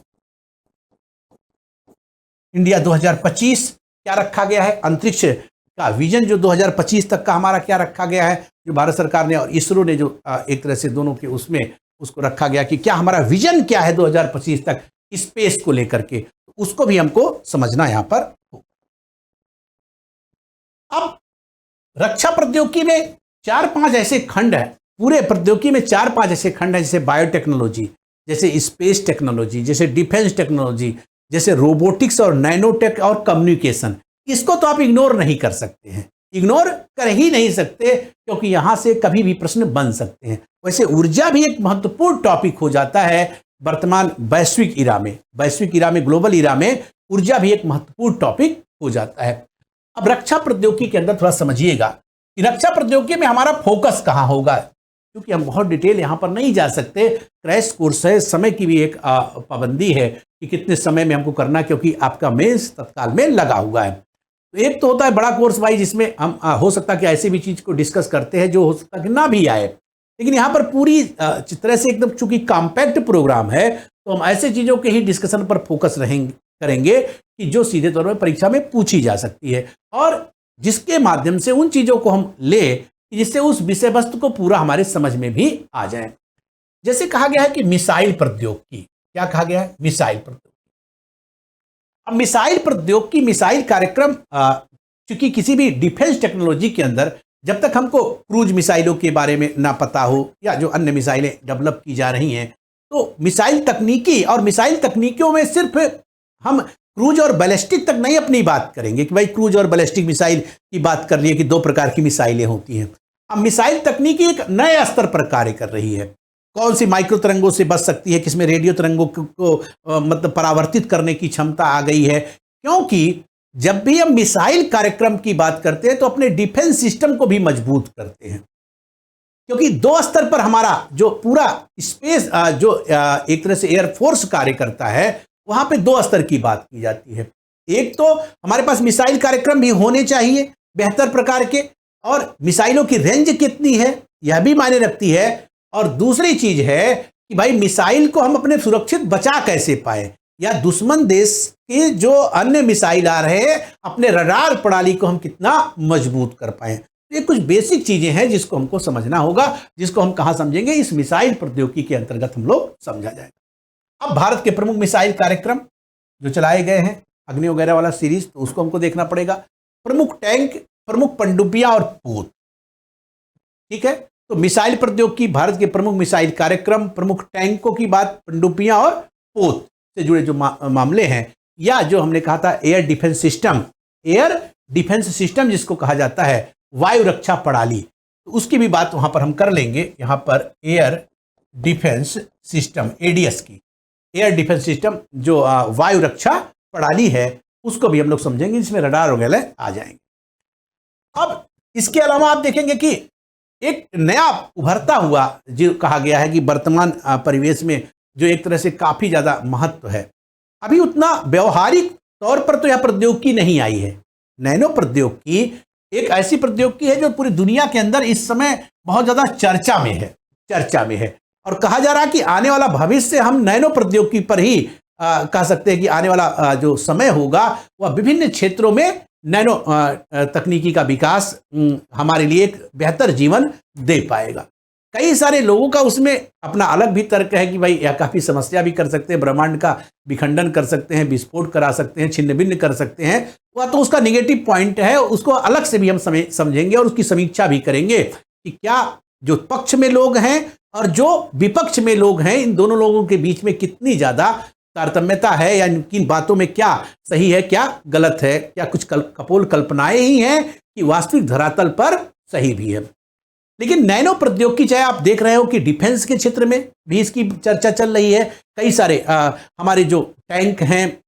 इंडिया 2025 क्या रखा गया है, अंतरिक्ष का विजन जो 2025 तक का हमारा क्या रखा गया है, जो भारत सरकार ने और इसरो ने जो एक तरह से दोनों के उसमें उसको रखा गया कि क्या हमारा विजन क्या है 2025 तक स्पेस को लेकर के, उसको भी हमको समझना यहां पर हो। अब रक्षा प्रौद्योगिकी में 4-5 ऐसे खंड है, पूरे प्रौद्योगिकी में 4-5 ऐसे खंड है, जैसे बायोटेक्नोलॉजी, जैसे स्पेस टेक्नोलॉजी, जैसे डिफेंस टेक्नोलॉजी, जैसे रोबोटिक्स और नैनोटेक और कम्युनिकेशन। इसको तो आप इग्नोर नहीं कर सकते हैं, इग्नोर कर ही नहीं सकते, क्योंकि यहां से कभी भी प्रश्न बन सकते हैं। वैसे ऊर्जा भी एक महत्वपूर्ण टॉपिक हो जाता है वर्तमान वैश्विक इरा में, ग्लोबल इरा में ऊर्जा भी एक महत्वपूर्ण टॉपिक हो जाता है। अब रक्षा प्रौद्योगिकी के अंदर थोड़ा समझिएगा कि रक्षा प्रौद्योगिकी में हमारा फोकस कहां होगा, क्योंकि हम बहुत डिटेल यहां पर नहीं जा सकते, क्रैश कोर्स है, समय की भी एक पाबंदी है कि कितने समय में हमको करना, क्योंकि आपका मेंस तत्काल में लगा हुआ है। तो एक तो होता है बड़ा कोर्स वाइज, जिसमें हम हो सकता है कि ऐसी भी चीज को डिस्कस करते हैं जो हो सकता है कि ना भी आए, लेकिन यहाँ पर पूरी तरह से एकदम चूंकि कॉम्पैक्ट प्रोग्राम है, तो हम ऐसे चीजों के ही डिस्कशन पर फोकस करेंगे कि जो सीधे तौर पर परीक्षा में पूछी जा सकती है, और जिसके माध्यम से उन चीजों को हम ले जिससे उस विषय वस्तु को पूरा हमारे समझ में भी आ जाए। जैसे कहा गया है कि मिसाइल प्रौद्योगिकी, क्या कहा गया है, मिसाइल प्रौद्योगिकी। अब मिसाइल प्रौद्योगिकी, मिसाइल कार्यक्रम, चूंकि किसी भी डिफेंस टेक्नोलॉजी के अंदर जब तक हमको क्रूज मिसाइलों के बारे में ना पता हो या जो अन्य मिसाइलें डेवलप की जा रही हैं, तो मिसाइल तकनीकी और मिसाइल तकनीकियों में सिर्फ हम क्रूज और बैलिस्टिक तक नहीं अपनी बात करेंगे कि भाई क्रूज और बैलिस्टिक मिसाइल की बात कर रही है कि 2 प्रकार की मिसाइलें होती हैं। अब मिसाइल तकनीकी एक नए स्तर पर कार्य कर रही है, कौन सी माइक्रो तरंगों से बच सकती है, किसमें रेडियो तरंगों को मतलब परावर्तित करने की क्षमता आ गई है, क्योंकि जब भी हम मिसाइल कार्यक्रम की बात करते हैं तो अपने डिफेंस सिस्टम को भी मजबूत करते हैं, क्योंकि 2 स्तर पर हमारा जो पूरा स्पेस जो एक तरह से एयरफोर्स कार्य करता है, वहां पे 2 स्तर की बात की जाती है। एक तो हमारे पास मिसाइल कार्यक्रम भी होने चाहिए बेहतर प्रकार के, और मिसाइलों की रेंज कितनी है यह भी मायने रखती है, और दूसरी चीज है कि भाई मिसाइल को हम अपने सुरक्षित बचा कैसे पाए, या दुश्मन देश के जो अन्य मिसाइल आ रहे हैं अपने रडार प्रणाली को हम कितना मजबूत कर पाए। तो ये कुछ बेसिक चीजें हैं जिसको हमको समझना होगा, जिसको हम कहां समझेंगे, इस मिसाइल प्रौद्योगिकी के अंतर्गत हम लोग समझा जाएगा। अब भारत के प्रमुख मिसाइल कार्यक्रम जो चलाए गए हैं, अग्नि वगैरह वाला सीरीज, तो उसको हमको देखना पड़ेगा। प्रमुख टैंक, प्रमुख पनडुब्बियां और पोत, ठीक है। तो मिसाइल प्रौद्योगिकी, भारत के प्रमुख मिसाइल कार्यक्रम, प्रमुख टैंकों की बात, पनडुब्बियां और पोत से जुड़े जो मामले हैं, या जो हमने कहा था air defence system, air defence system जिसको कहा जाता है, वायु रक्षा प्रणाली, तो उसकी भी बात वहां पर हम कर लेंगे। यहां पर एयर डिफेंस सिस्टम, एडीएस की, एयर डिफेंस सिस्टम, जो वायु रक्षा प्रणाली है, उसको भी हम लोग समझेंगे, जिसमें रडार वगैरह आ जाएंगे। अब इसके अलावा आप देखेंगे कि एक नया उभरता हुआ जो कहा गया है कि वर्तमान परिवेश में जो एक तरह से काफी ज्यादा महत्व है, अभी उतना व्यवहारिक तौर पर तो यह प्रौद्योगिकी नहीं आई है। नैनो प्रौद्योगिकी एक ऐसी प्रौद्योगिकी है जो पूरी दुनिया के अंदर इस समय बहुत ज्यादा चर्चा में है, और कहा जा रहा है कि आने वाला भविष्य हम नैनो प्रौद्योगिकी पर ही कह सकते हैं कि आने वाला जो समय होगा वह विभिन्न क्षेत्रों में नैनो तकनीकी का विकास हमारे लिए एक बेहतर जीवन दे पाएगा। कई सारे लोगों का उसमें अपना अलग भी तर्क है कि भाई यह काफी समस्या भी कर सकते हैं, ब्रह्मांड का विखंडन कर सकते हैं, विस्फोट करा सकते हैं, छिन्न भिन्न कर सकते हैं। वह तो उसका नेगेटिव पॉइंट है, उसको अलग से भी हम समझेंगे और उसकी समीक्षा भी करेंगे कि क्या जो पक्ष में लोग हैं और जो विपक्ष में लोग हैं, इन दोनों लोगों के बीच में कितनी ज्यादा तारतम्यता है, या किन बातों में क्या सही है क्या गलत है, क्या कुछ कपोल कल्पनाएं ही हैं कि वास्तविक धरातल पर सही भी है। लेकिन नैनो प्रौद्योगिकी, चाहे आप देख रहे हो कि डिफेंस के क्षेत्र में भी इसकी चर्चा चल रही है, कई सारे हमारे जो टैंक हैं,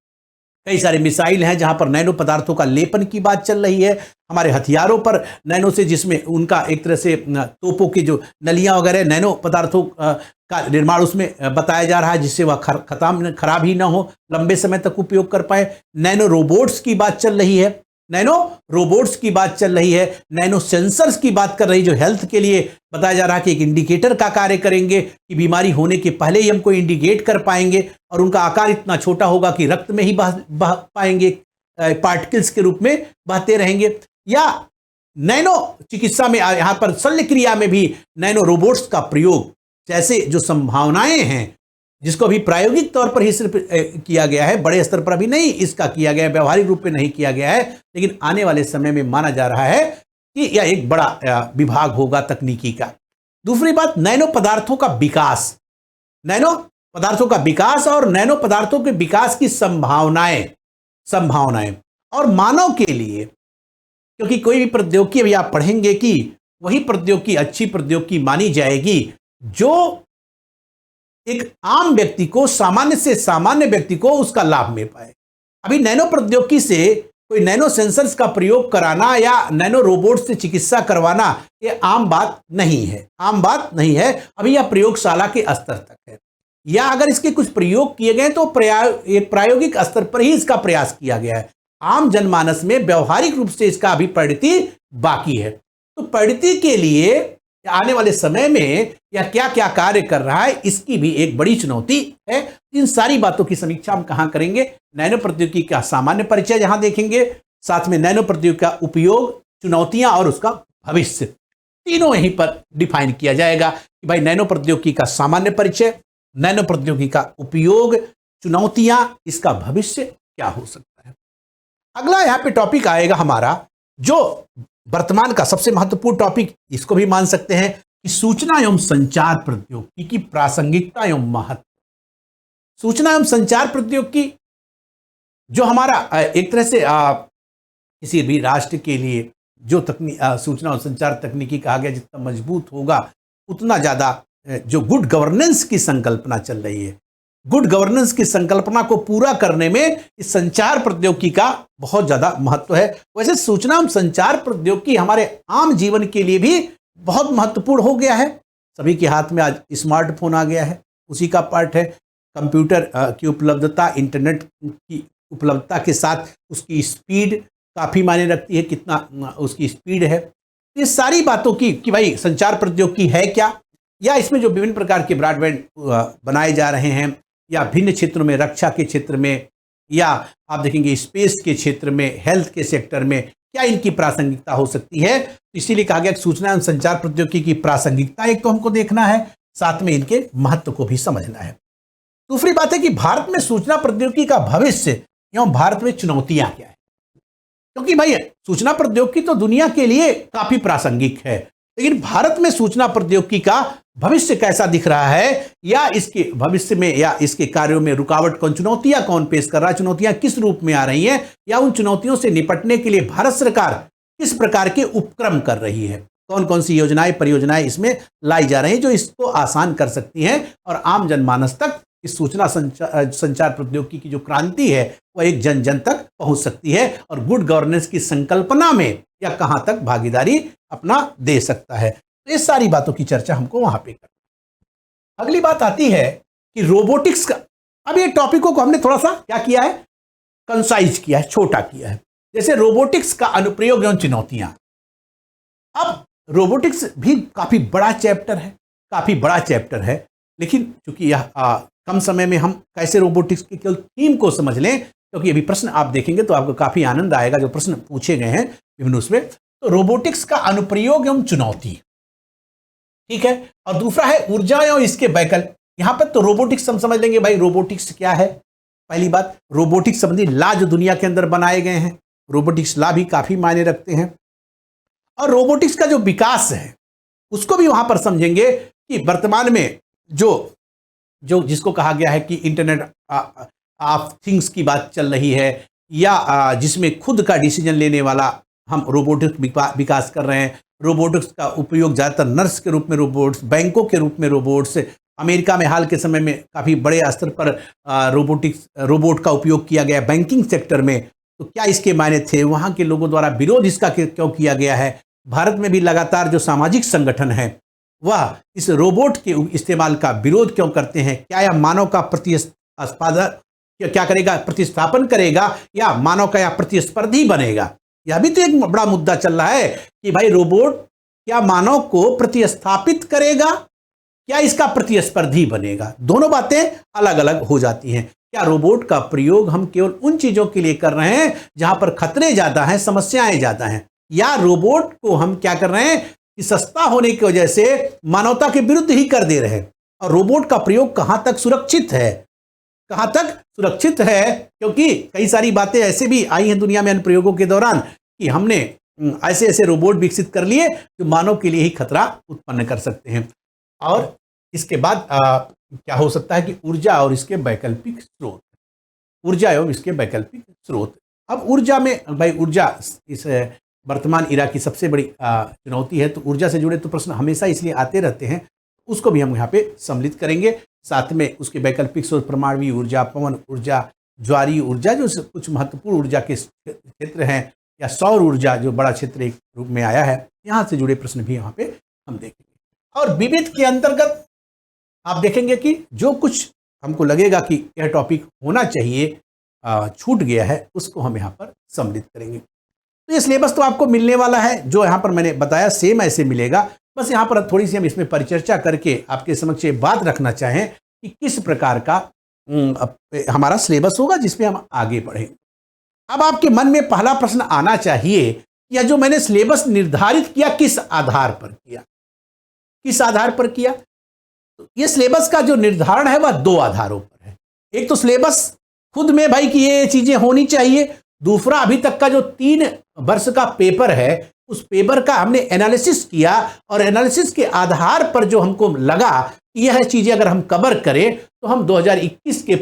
कई सारे मिसाइल हैं जहां पर नैनो पदार्थों का लेपन की बात चल रही है, हमारे हथियारों पर नैनो से, जिसमें उनका एक तरह से तोपों की जो नलियां वगैरह नैनो पदार्थों का निर्माण उसमें बताया जा रहा है, जिससे वह खराब ही ना हो, लंबे समय तक उपयोग कर पाए। नैनो रोबोट्स की बात चल रही है, नैनो सेंसर्स की बात कर रही, जो हेल्थ के लिए बताया जा रहा है कि एक इंडिकेटर का कार्य करेंगे कि बीमारी होने के पहले ही हमको इंडिकेट कर पाएंगे, और उनका आकार इतना छोटा होगा कि रक्त में ही बह पाएंगे, पार्टिकल्स के रूप में बहते रहेंगे। या नैनो चिकित्सा में, यहां पर शल्य क्रिया में भी नैनो रोबोट्स का प्रयोग, जैसे जो संभावनाएं हैं, जिसको अभी प्रायोगिक तौर पर ही सिर्फ किया गया है, बड़े स्तर पर अभी नहीं इसका किया गया है, व्यवहारिक रूप में नहीं किया गया है, लेकिन आने वाले समय में माना जा रहा है कि यह एक बड़ा विभाग होगा तकनीकी का। दूसरी बात, नैनो पदार्थों का विकास और नैनो पदार्थों के विकास की संभावनाएं और मानव के लिए, क्योंकि कोई भी प्रौद्योगिकी अभी आप पढ़ेंगे कि वही प्रौद्योगिकी अच्छी प्रौद्योगिकी मानी जाएगी जो एक आम व्यक्ति को, सामान्य से सामान्य व्यक्ति को उसका लाभ मिल पाए। अभी नैनो प्रौद्योगिकी से कोई नैनो सेंसर्स का प्रयोग कराना या नैनो रोबोट से चिकित्सा करवाना, ये आम बात नहीं है। अभी यह प्रयोगशाला के स्तर तक है, या अगर इसके कुछ प्रयोग किए गए तो प्रायोगिक स्तर पर ही इसका प्रयास किया गया है। आम जनमानस में व्यवहारिक रूप से इसका अभी परिणति बाकी है। तो परिणति के लिए आने वाले समय में या क्या क्या कार्य कर रहा है, इसकी भी एक बड़ी चुनौती है। इन सारी बातों की समीक्षा हम कहां करेंगे? नैनो प्रौद्योगिकी का सामान्य परिचय जहां देखेंगे, साथ में नैनो प्रौद्योगिकी का उपयोग, चुनौतियां और उसका भविष्य, तीनों यहीं पर डिफाइन किया जाएगा कि भाई नैनो प्रौद्योगिकी का सामान्य परिचय, नैनो प्रौद्योगिकी का उपयोग, चुनौतियां, इसका भविष्य क्या हो सकता है। अगला यहाँ पे टॉपिक आएगा हमारा, जो वर्तमान का सबसे महत्वपूर्ण टॉपिक, इसको भी मान सकते हैं कि सूचना एवं संचार प्रौद्योगिकी की प्रासंगिकता एवं महत्व। सूचना एवं संचार प्रौद्योगिकी जो हमारा एक तरह से किसी भी राष्ट्र के लिए जो सूचना और संचार तकनीकी कहा गया, जितना मजबूत होगा उतना ज्यादा जो गुड गवर्नेंस की संकल्पना चल रही है, गुड गवर्नेंस की संकल्पना को पूरा करने में इस संचार प्रौद्योगिकी का बहुत ज्यादा महत्व है। वैसे सूचना एवं संचार प्रौद्योगिकी हमारे आम जीवन के लिए भी बहुत महत्वपूर्ण हो गया है। सभी के हाथ में आज स्मार्टफोन आ गया है, उसी का पार्ट है। कंप्यूटर की उपलब्धता, इंटरनेट की उपलब्धता के साथ उसकी स्पीड काफी मायने रखती है, कितना उसकी स्पीड है। ये सारी बातों की कि भाई संचार प्रौद्योगिकी है क्या, या इसमें जो विभिन्न प्रकार के ब्रॉडबैंड बनाए जा रहे हैं, या भिन्न क्षेत्रों में, रक्षा के क्षेत्र में, या आप देखेंगे स्पेस के क्षेत्र में, हेल्थ के सेक्टर में, क्या इनकी प्रासंगिकता हो सकती है। इसीलिए कहा गया कि सूचना एवं संचार प्रौद्योगिकी की प्रासंगिकता एक तो हमको देखना है, साथ में इनके महत्व को भी समझना है। दूसरी बात है कि भारत में सूचना प्रौद्योगिकी का भविष्य एवं भारत में चुनौतियां क्या है, क्योंकि भाई सूचना प्रौद्योगिकी तो दुनिया के लिए काफी प्रासंगिक है, लेकिन भारत में सूचना प्रौद्योगिकी का भविष्य कैसा दिख रहा है, या इसके भविष्य में या इसके कार्यों में रुकावट कौन, चुनौतियां कौन पेश कर रहा है, चुनौतियां किस रूप में आ रही हैं, या उन चुनौतियों से निपटने के लिए भारत सरकार किस प्रकार के उपक्रम कर रही है, कौन कौन सी योजनाएं परियोजनाएं इसमें लाई जा रही हैं जो इसको आसान कर सकती हैं और आम जनमानस तक इस सूचना संचार प्रौद्योगिकी की जो क्रांति है वह एक जन जन तक पहुंच सकती है और गुड गवर्नेंस की संकल्पना में या कहां तक भागीदारी अपना दे सकता है। तो इस सारी बातों की चर्चा हमको वहां पे करनी। अगली बात आती है कि रोबोटिक्स का, अब ये टॉपिकों को हमने थोड़ा सा क्या किया है, कंसाइज किया है, छोटा किया है। जैसे रोबोटिक्स का अनुप्रयोग एवं चुनौतियां। अब रोबोटिक्स भी काफी बड़ा चैप्टर है, काफी बड़ा चैप्टर है, लेकिन चूंकि यह कम समय में हम कैसे रोबोटिक्स की केवल थीम को समझ लें, क्योंकि अभी प्रश्न आप देखेंगे तो आपको काफी आनंद आएगा जो प्रश्न पूछे गए हैं विभिन्न उसमें। तो रोबोटिक्स का अनुप्रयोग एवं चुनौती, ठीक है, और दूसरा है ऊर्जा एवं इसके वैकल्पिक। यहां पर तो रोबोटिक्स हम समझ लेंगे भाई रोबोटिक्स क्या है। पहली बात, रोबोटिक्स संबंधी लॉ जो दुनिया के अंदर बनाए गए हैं, रोबोटिक्स लॉ भी काफी मायने रखते हैं। और रोबोटिक्स का जो विकास है उसको भी वहां पर समझेंगे कि वर्तमान में जो जिसको कहा गया है कि इंटरनेट ऑफ थिंग्स की बात चल रही है, या जिसमें खुद का डिसीजन लेने वाला हम रोबोटिक्स विकास कर रहे हैं। रोबोटिक्स का उपयोग ज़्यादातर नर्स के रूप में रोबोट्स, बैंकों के रूप में रोबोट्स, अमेरिका में हाल के समय में काफ़ी बड़े स्तर पर रोबोट का उपयोग किया गया बैंकिंग सेक्टर में। तो क्या इसके मायने थे, वहाँ के लोगों द्वारा विरोध इसका क्यों किया गया है। भारत में भी लगातार जो सामाजिक संगठन है वह इस रोबोट के इस्तेमाल का विरोध क्यों करते हैं। क्या यह मानव का प्रतिस्थापन करेगा या मानव का यह प्रतिस्पर्धी बनेगा। यह भी तो एक बड़ा मुद्दा चल रहा है कि भाई रोबोट क्या मानव को प्रतिस्थापित करेगा, क्या इसका प्रतिस्पर्धी बनेगा। दोनों बातें अलग अलग हो जाती हैं। क्या रोबोट का प्रयोग हम केवल उन चीजों के लिए कर रहे हैं जहां पर खतरे ज्यादा हैं, समस्याएं ज्यादा हैं, या रोबोट को हम क्या कर रहे हैं कि सस्ता होने की वजह से मानवता के विरुद्ध ही कर दे रहे हैं। और रोबोट का प्रयोग कहां तक सुरक्षित है, कहां तक सुरक्षित है, क्योंकि कई सारी बातें ऐसे भी आई हैं दुनिया में अनुप्रयोगों के दौरान कि हमने ऐसे ऐसे रोबोट विकसित कर लिए जो मानव के लिए ही खतरा उत्पन्न कर सकते हैं। और इसके बाद क्या हो सकता है कि ऊर्जा और इसके वैकल्पिक स्रोत, ऊर्जा एवं इसके वैकल्पिक स्रोत। अब ऊर्जा में भाई, ऊर्जा इस वर्तमान इरा की सबसे बड़ी चुनौती है। तो ऊर्जा से जुड़े तो प्रश्न हमेशा इसलिए आते रहते हैं, उसको भी हम यहाँ पे सम्मिलित करेंगे। साथ में उसके वैकल्पिक स्रोत, परमाणु ऊर्जा, पवन ऊर्जा, ज्वारीय ऊर्जा जो कुछ महत्वपूर्ण ऊर्जा के क्षेत्र हैं, या सौर ऊर्जा जो बड़ा क्षेत्र एक रूप में आया है, यहाँ से जुड़े प्रश्न भी यहाँ पे हम देखेंगे। और विविध के अंतर्गत आप देखेंगे कि जो कुछ हमको लगेगा कि यह टॉपिक होना चाहिए छूट गया है, उसको हम यहाँ पर सम्मिलित करेंगे। तो ये सिलेबस तो आपको मिलने वाला है, जो यहाँ पर मैंने बताया सेम ऐसे मिलेगा। बस यहाँ पर थोड़ी सी हम इसमें परिचर्चा करके आपके समक्ष ये बात रखना चाहें कि किस प्रकार का हमारा सिलेबस होगा जिसमें हम आगे बढ़ें। अब आपके मन में पहला प्रश्न आना चाहिए, या जो मैंने सिलेबस निर्धारित किया किस आधार पर किया, किस आधार पर किया। तो ये सिलेबस का जो निर्धारण है वह दो आधारों पर है। एक तो सिलेबस खुद में भाई कि ये चीजें होनी चाहिए, दूसरा अभी तक का जो 3 वर्ष का पेपर है उस पेपर का हमने एनालिसिस किया, और एनालिसिस के आधार पर जो हमको लगा कि यह चीजें अगर हम कवर करें तो हम 2021 के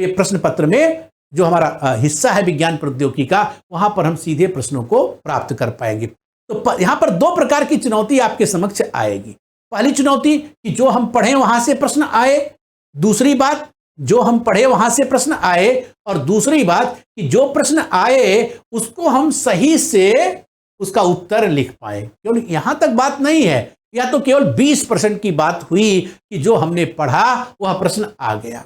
प्रश्न पत्र में जो हमारा हिस्सा है विज्ञान प्रौद्योगिकी का, वहां पर हम सीधे प्रश्नों को प्राप्त कर पाएंगे। तो यहां पर 2 प्रकार की चुनौती आपके समक्ष आएगी। पहली चुनौती कि जो हम पढ़े वहां से प्रश्न आए, दूसरी बात जो हम पढ़े वहां से प्रश्न आए, और दूसरी बात कि जो प्रश्न आए उसको हम सही से उसका उत्तर लिख पाए। केवल यहां तक बात नहीं है, या तो केवल 20% की बात हुई कि जो हमने पढ़ा वह प्रश्न आ गया,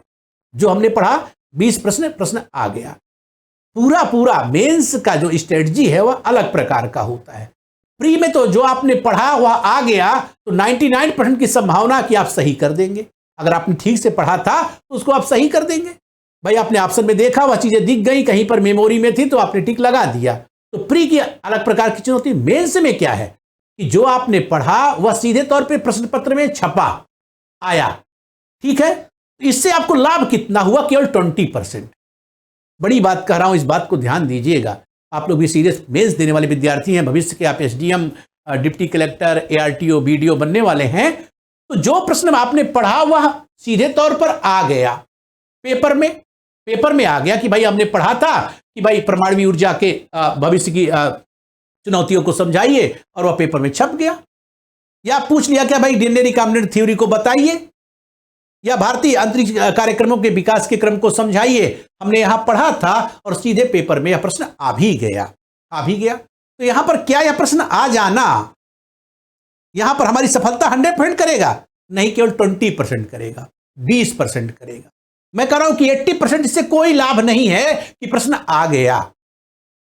जो हमने पढ़ा 20 प्रश्न आ गया। पूरा मेंस का जो स्ट्रेटजी है वह अलग प्रकार का होता है। प्री में तो जो आपने पढ़ा वह आ गया, तो 99% की संभावना कि आप सही कर देंगे। अगर आपने ठीक से पढ़ा था तो उसको आप सही कर देंगे। भाई आपने ऑप्शन में देखा, वह चीजें दिख गई, कहीं पर मेमोरी में थी तो आपने टिक लगा दिया। तो प्री की अलग प्रकार की चुनौती। मेंस में क्या है कि जो आपने पढ़ा वह सीधे तौर पे प्रश्न पत्र में छपा आया, ठीक है। इससे आपको लाभ कितना हुआ? केवल 20%। बड़ी बात कह रहा हूं, इस बात को ध्यान दीजिएगा। आप लोग भी सीरियस मेंस देने वाले विद्यार्थी हैं, भविष्य के आप SDM, deputy collector, ARTO, BDO बनने वाले हैं। तो जो प्रश्न आपने पढ़ा वह सीधे तौर पर आ गया पेपर में आ गया कि भाई हमने पढ़ा था कि भाई परमाणु ऊर्जा के भविष्य की चुनौतियों को समझाइए, और वह पेपर में छप गया। या पूछ लिया क्या भाई डिनरी कॉम्बिनेट थ्योरी को बताइए, या भारतीय अंतरिक्ष कार्यक्रमों के विकास के क्रम को समझाइए। हमने यहां पढ़ा था और सीधे पेपर में यह प्रश्न आ भी गया। तो यहां पर क्या यह प्रश्न आ जाना यहां पर हमारी सफलता 100% करेगा? नहीं, केवल 20% करेगा, 20% करेगा। मैं कह रहा हूं कि 80% इससे कोई लाभ नहीं है कि प्रश्न आ गया।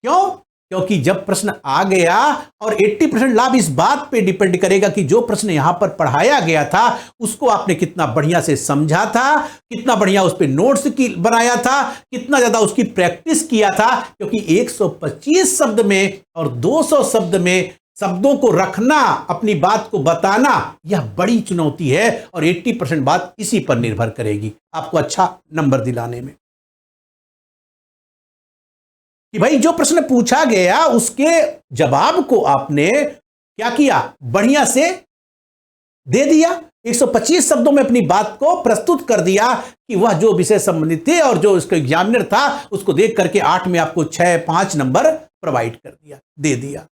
क्यों? क्योंकि जब प्रश्न आ गया, और 80% लाभ इस बात पे डिपेंड करेगा कि जो प्रश्न यहां पर पढ़ाया गया था उसको आपने कितना बढ़िया से समझा था, कितना बढ़िया उस पे नोट्स की बनाया था, कितना ज्यादा उसकी प्रैक्टिस किया था। क्योंकि 125 शब्द में और 200 शब्द में शब्दों को रखना, अपनी बात को बताना, यह बड़ी चुनौती है, और 80% बात इसी पर निर्भर करेगी आपको अच्छा नंबर दिलाने में। कि भाई जो प्रश्न पूछा गया उसके जवाब को आपने क्या किया, बढ़िया से दे दिया, 125 शब्दों में अपनी बात को प्रस्तुत कर दिया कि वह जो विषय संबंधित थे और जो उसका एग्जामिनर था उसको देख करके 8 में आपको 6-5 नंबर प्रोवाइड कर दिया, दे दिया।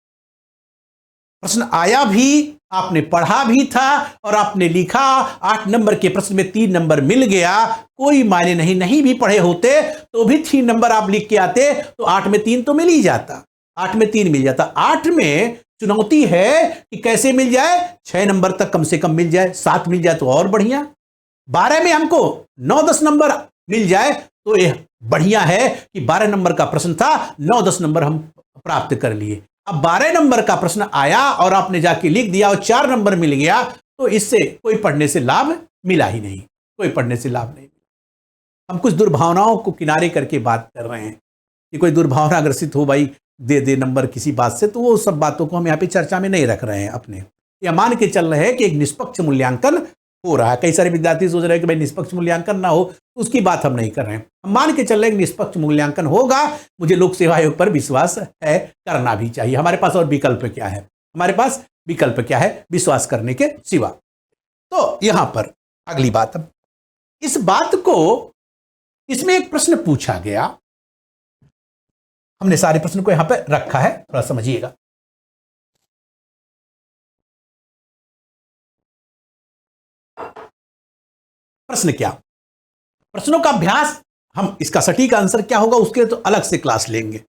प्रश्न आया भी, आपने पढ़ा भी था और आपने लिखा। 8 नंबर के प्रश्न में 3 नंबर मिल गया, कोई मायने नहीं भी पढ़े होते तो भी 3 नंबर आप लिख के आते तो 8 में 3 तो मिल ही जाता, 8 में 3 मिल जाता। 8 में चुनौती है कि कैसे मिल जाए, 6 नंबर तक कम से कम मिल जाए, 7 मिल जाए तो और बढ़िया। 12 में हमको 9-10 नंबर मिल जाए तो यह बढ़िया है कि 12 नंबर का प्रश्न था, 9-10 नंबर हम प्राप्त कर लिए। अब 12 नंबर का प्रश्न आया और आपने जाके लिख दिया और 4 नंबर मिल गया, तो इससे कोई पढ़ने से लाभ मिला ही नहीं, कोई पढ़ने से लाभ नहीं। हम कुछ दुर्भावनाओं को किनारे करके बात कर रहे हैं कि कोई दुर्भावना ग्रसित हो भाई दे नंबर किसी बात से, तो वो सब बातों को हम यहाँ पे चर्चा में नहीं रख रहे हैं। अपने या मान के चल रहे हैं कि एक निष्पक्ष मूल्यांकन हो रहा है। कई सारे विद्यार्थी सोच रहे हैं कि भाई निष्पक्ष मूल्यांकन ना हो, तो उसकी बात हम नहीं कर रहे हैं। हम मान के चल रहे हैं कि निष्पक्ष मूल्यांकन होगा, मुझे लोक सेवा आयोग पर विश्वास है, करना भी चाहिए। हमारे पास और विकल्प क्या है? हमारे पास विकल्प क्या है विश्वास करने के सिवा? तो यहां पर अगली बात, अब इस बात को, इसमें एक प्रश्न पूछा गया, हमने सारे प्रश्न को यहां पर रखा है, थोड़ा समझिएगा। प्रश्न क्या, प्रश्नों का अभ्यास, हम इसका सटीक आंसर क्या होगा उसके लिए तो अलग से क्लास लेंगे।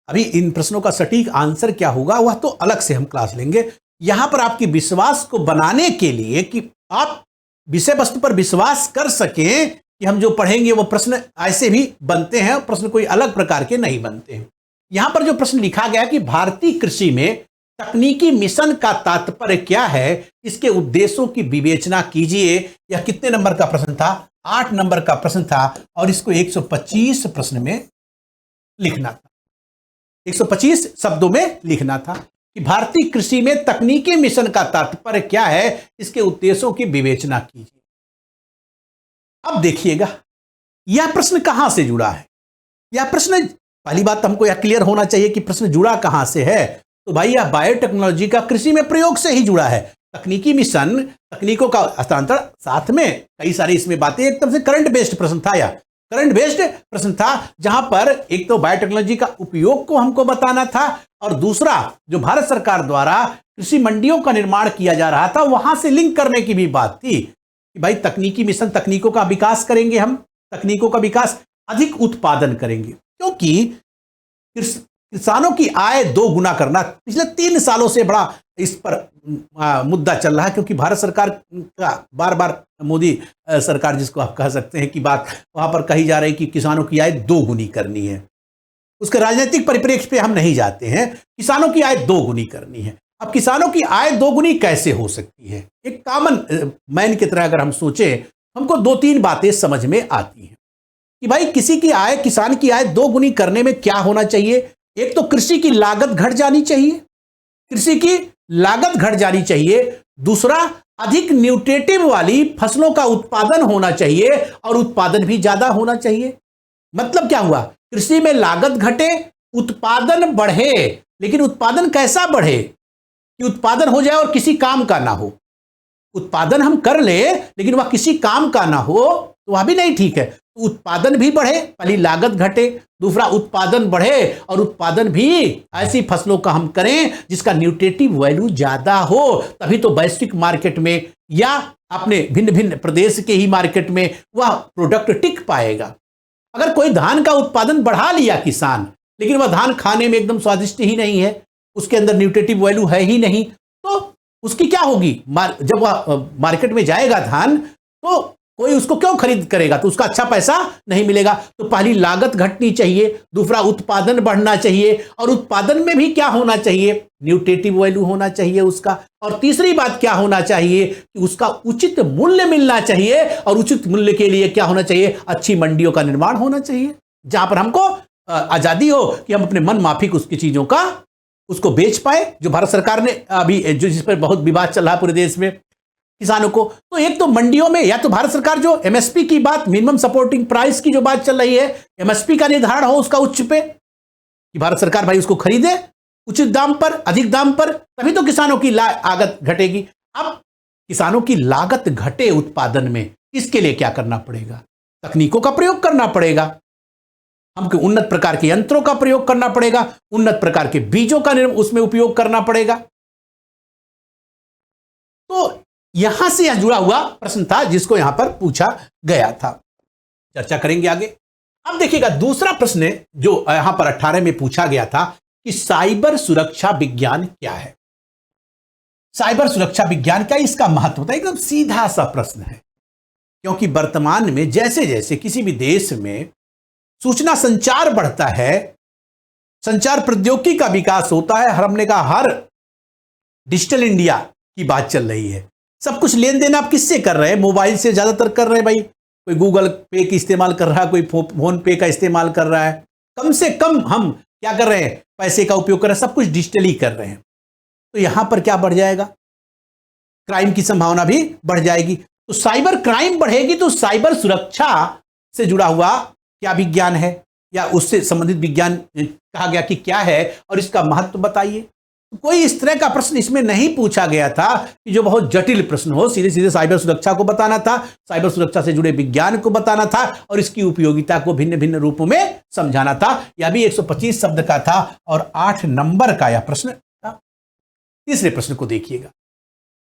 अभी इन प्रश्नों का सटीक आंसर क्या होगा वह तो अलग से हम क्लास लेंगे। यहां पर आपकी विश्वास को बनाने के लिए कि आप विषय वस्तु पर विश्वास कर सकें कि हम जो पढ़ेंगे वो प्रश्न ऐसे भी बनते हैं, प्रश्न कोई अलग प्रकार के नहीं बनते हैं। यहां पर जो प्रश्न लिखा गया कि भारतीय कृषि में तकनीकी मिशन का तात्पर्य क्या है, इसके उद्देश्यों की विवेचना कीजिए। यह कितने नंबर का प्रश्न था? 8 नंबर का प्रश्न था, और इसको 125 प्रश्न में लिखना था, 125 शब्दों में लिखना था कि भारतीय कृषि में तकनीकी मिशन का तात्पर्य क्या है, इसके उद्देश्यों की विवेचना कीजिए। अब देखिएगा यह प्रश्न कहां से जुड़ा है। यह प्रश्न, पहली बात हमको यह क्लियर होना चाहिए कि प्रश्न जुड़ा कहां से है। तो भाई यह बायोटेक्नोलॉजी का कृषि में प्रयोग से ही जुड़ा है। तकनीकी मिशन, तकनीकों का हस्तांतरण, साथ में कई सारी इसमें बातें, एकदम से करंट बेस्ड प्रश्न था, या करंट बेस्ड प्रश्न था, जहां पर एक तो बायोटेक्नोलॉजी का उपयोग को हमको बताना था, और दूसरा जो भारत सरकार द्वारा कृषि मंडियों का निर्माण किया जा रहा था वहां से लिंक करने की भी बात थी कि भाई तकनीकी मिशन, तकनीकों का विकास करेंगे, हम तकनीकों का विकास, अधिक उत्पादन करेंगे। क्योंकि किसानों की आय 2 गुना करना पिछले 3 सालों से बड़ा इस पर मुद्दा चल रहा है, क्योंकि भारत सरकार का बार बार, मोदी सरकार जिसको आप कह सकते हैं, की बात वहां पर कही जा रही कि किसानों की आय 2 गुनी करनी है। उसके राजनीतिक परिप्रेक्ष्य पे हम नहीं जाते हैं, किसानों की आय 2 गुनी करनी है। अब किसानों की आय 2 गुनी कैसे हो सकती है? एक कॉमन मैन की तरह अगर हम सोचें, हमको 2-3 बातें समझ में आती हैं कि भाई किसी की आय, किसान की आय 2 गुनी करने में क्या होना चाहिए। एक तो कृषि की लागत घट जानी चाहिए, कृषि की लागत घट जानी चाहिए। दूसरा, अधिक न्यूट्रिटिव वाली फसलों का उत्पादन होना चाहिए, और उत्पादन भी ज्यादा होना चाहिए। मतलब क्या हुआ, कृषि में लागत घटे, उत्पादन बढ़े। लेकिन उत्पादन कैसा बढ़े कि उत्पादन हो जाए और किसी काम का ना हो। उत्पादन हम कर ले लेकिन वह किसी काम का ना हो, तो वह भी नहीं ठीक है। उत्पादन भी बढ़े, पहली लागत घटे, दूसरा उत्पादन बढ़े और उत्पादन भी ऐसी फसलों का हम करें जिसका न्यूट्रिटिव वैल्यू ज्यादा हो, तभी तो वैश्विक मार्केट में या अपने भिन्न भिन्न प्रदेश के ही मार्केट में वह प्रोडक्ट टिक पाएगा। अगर कोई धान का उत्पादन बढ़ा लिया किसान, लेकिन वह धान खाने में एकदम स्वादिष्ट ही नहीं है, उसके अंदर न्यूट्रिटिव वैल्यू है ही नहीं, तो उसकी क्या होगी? जब वह मार्केट में जाएगा धान, तो कोई उसको क्यों खरीद करेगा? तो उसका अच्छा पैसा नहीं मिलेगा। तो पहली लागत घटनी चाहिए, दूसरा उत्पादन बढ़ना चाहिए, और उत्पादन में भी क्या होना चाहिए? न्यूट्रिटिव वैल्यू होना चाहिए उसका। और तीसरी बात क्या होना चाहिए कि उसका उचित मूल्य मिलना चाहिए, और उचित मूल्य के लिए क्या होना चाहिए? अच्छी मंडियों का निर्माण होना चाहिए, जहां पर हमको आजादी हो कि हम अपने मन माफिक उसकी चीजों का उसको बेच पाए, जो भारत सरकार ने अभी जो जिस पर बहुत विवाद चल रहा है पूरे देश में किसानों को। तो एक तो मंडियों में या तो भारत सरकार जो एमएसपी की बात, मिनिमम सपोर्टिंग प्राइस की जो बात चल रही है, एमएसपी का निर्धारण हो उसका उच्च पे, कि भारत सरकार भाई उसको खरीदे उचित दाम पर, अधिक दाम पर, तभी तो किसानों की लागत घटेगी। अब किसानों की लागत घटे उत्पादन में, इसके लिए क्या करना पड़ेगा? तकनीकों का प्रयोग करना पड़ेगा, हमको उन्नत प्रकार के यंत्रों का प्रयोग करना पड़ेगा, उन्नत प्रकार के बीजों का उसमें उपयोग करना पड़ेगा। तो यहां से यह जुड़ा हुआ प्रश्न था जिसको यहां पर पूछा गया था, चर्चा करेंगे आगे। अब देखिएगा दूसरा प्रश्न जो यहां पर 18 में पूछा गया था कि साइबर सुरक्षा विज्ञान क्या है? साइबर सुरक्षा विज्ञान क्या, इसका महत्व होता है? एकदम सीधा सा प्रश्न है, क्योंकि वर्तमान में जैसे जैसे किसी भी देश में सूचना संचार बढ़ता है, संचार प्रौद्योगिकी का विकास होता है, हमने कहा हर डिजिटल इंडिया की बात चल रही है, सब कुछ लेन देन आप किससे कर रहे हैं? मोबाइल से ज्यादातर कर रहे हैं भाई। कोई गूगल पे का इस्तेमाल कर रहा है, कोई फोन पे का इस्तेमाल कर रहा है, कम से कम हम क्या कर रहे हैं? पैसे का उपयोग कर रहे हैं, सब कुछ डिजिटली कर रहे हैं। तो यहां पर क्या बढ़ जाएगा? क्राइम की संभावना भी बढ़ जाएगी। तो साइबर क्राइम बढ़ेगी तो साइबर सुरक्षा से जुड़ा हुआ क्या विज्ञान है या उससे संबंधित विज्ञान कहा गया कि क्या है, और इसका महत्व बताइए। कोई इस तरह का प्रश्न इसमें नहीं पूछा गया था कि जो बहुत जटिल प्रश्न हो, सीधे सीधे साइबर सुरक्षा को बताना था, साइबर सुरक्षा से जुड़े विज्ञान को बताना था, और इसकी उपयोगिता को भिन्न भिन्न रूपों में समझाना था। यह भी 125 शब्द का था और 8 नंबर का यह प्रश्न था। तीसरे प्रश्न को देखिएगा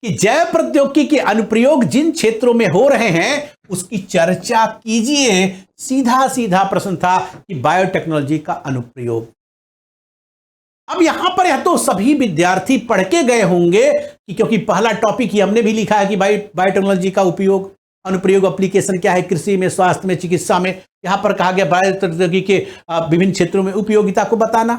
कि जैव प्रौद्योगिकी के अनुप्रयोग जिन क्षेत्रों में हो रहे हैं उसकी चर्चा कीजिए। सीधा सीधा प्रश्न था कि बायोटेक्नोलॉजी का अनुप्रयोग। अब यहां पर यह तो सभी विद्यार्थी पढ़ के गए होंगे कि क्योंकि पहला टॉपिक ही हमने भी लिखा है कि बायोटेक्नोलॉजी का उपयोग, अनुप्रयोग, एप्लीकेशन क्या है कृषि में, स्वास्थ्य में, चिकित्सा में। यहां पर कहा गया बायोटेक्नोलॉजी के विभिन्न क्षेत्रों में उपयोगिता को बताना।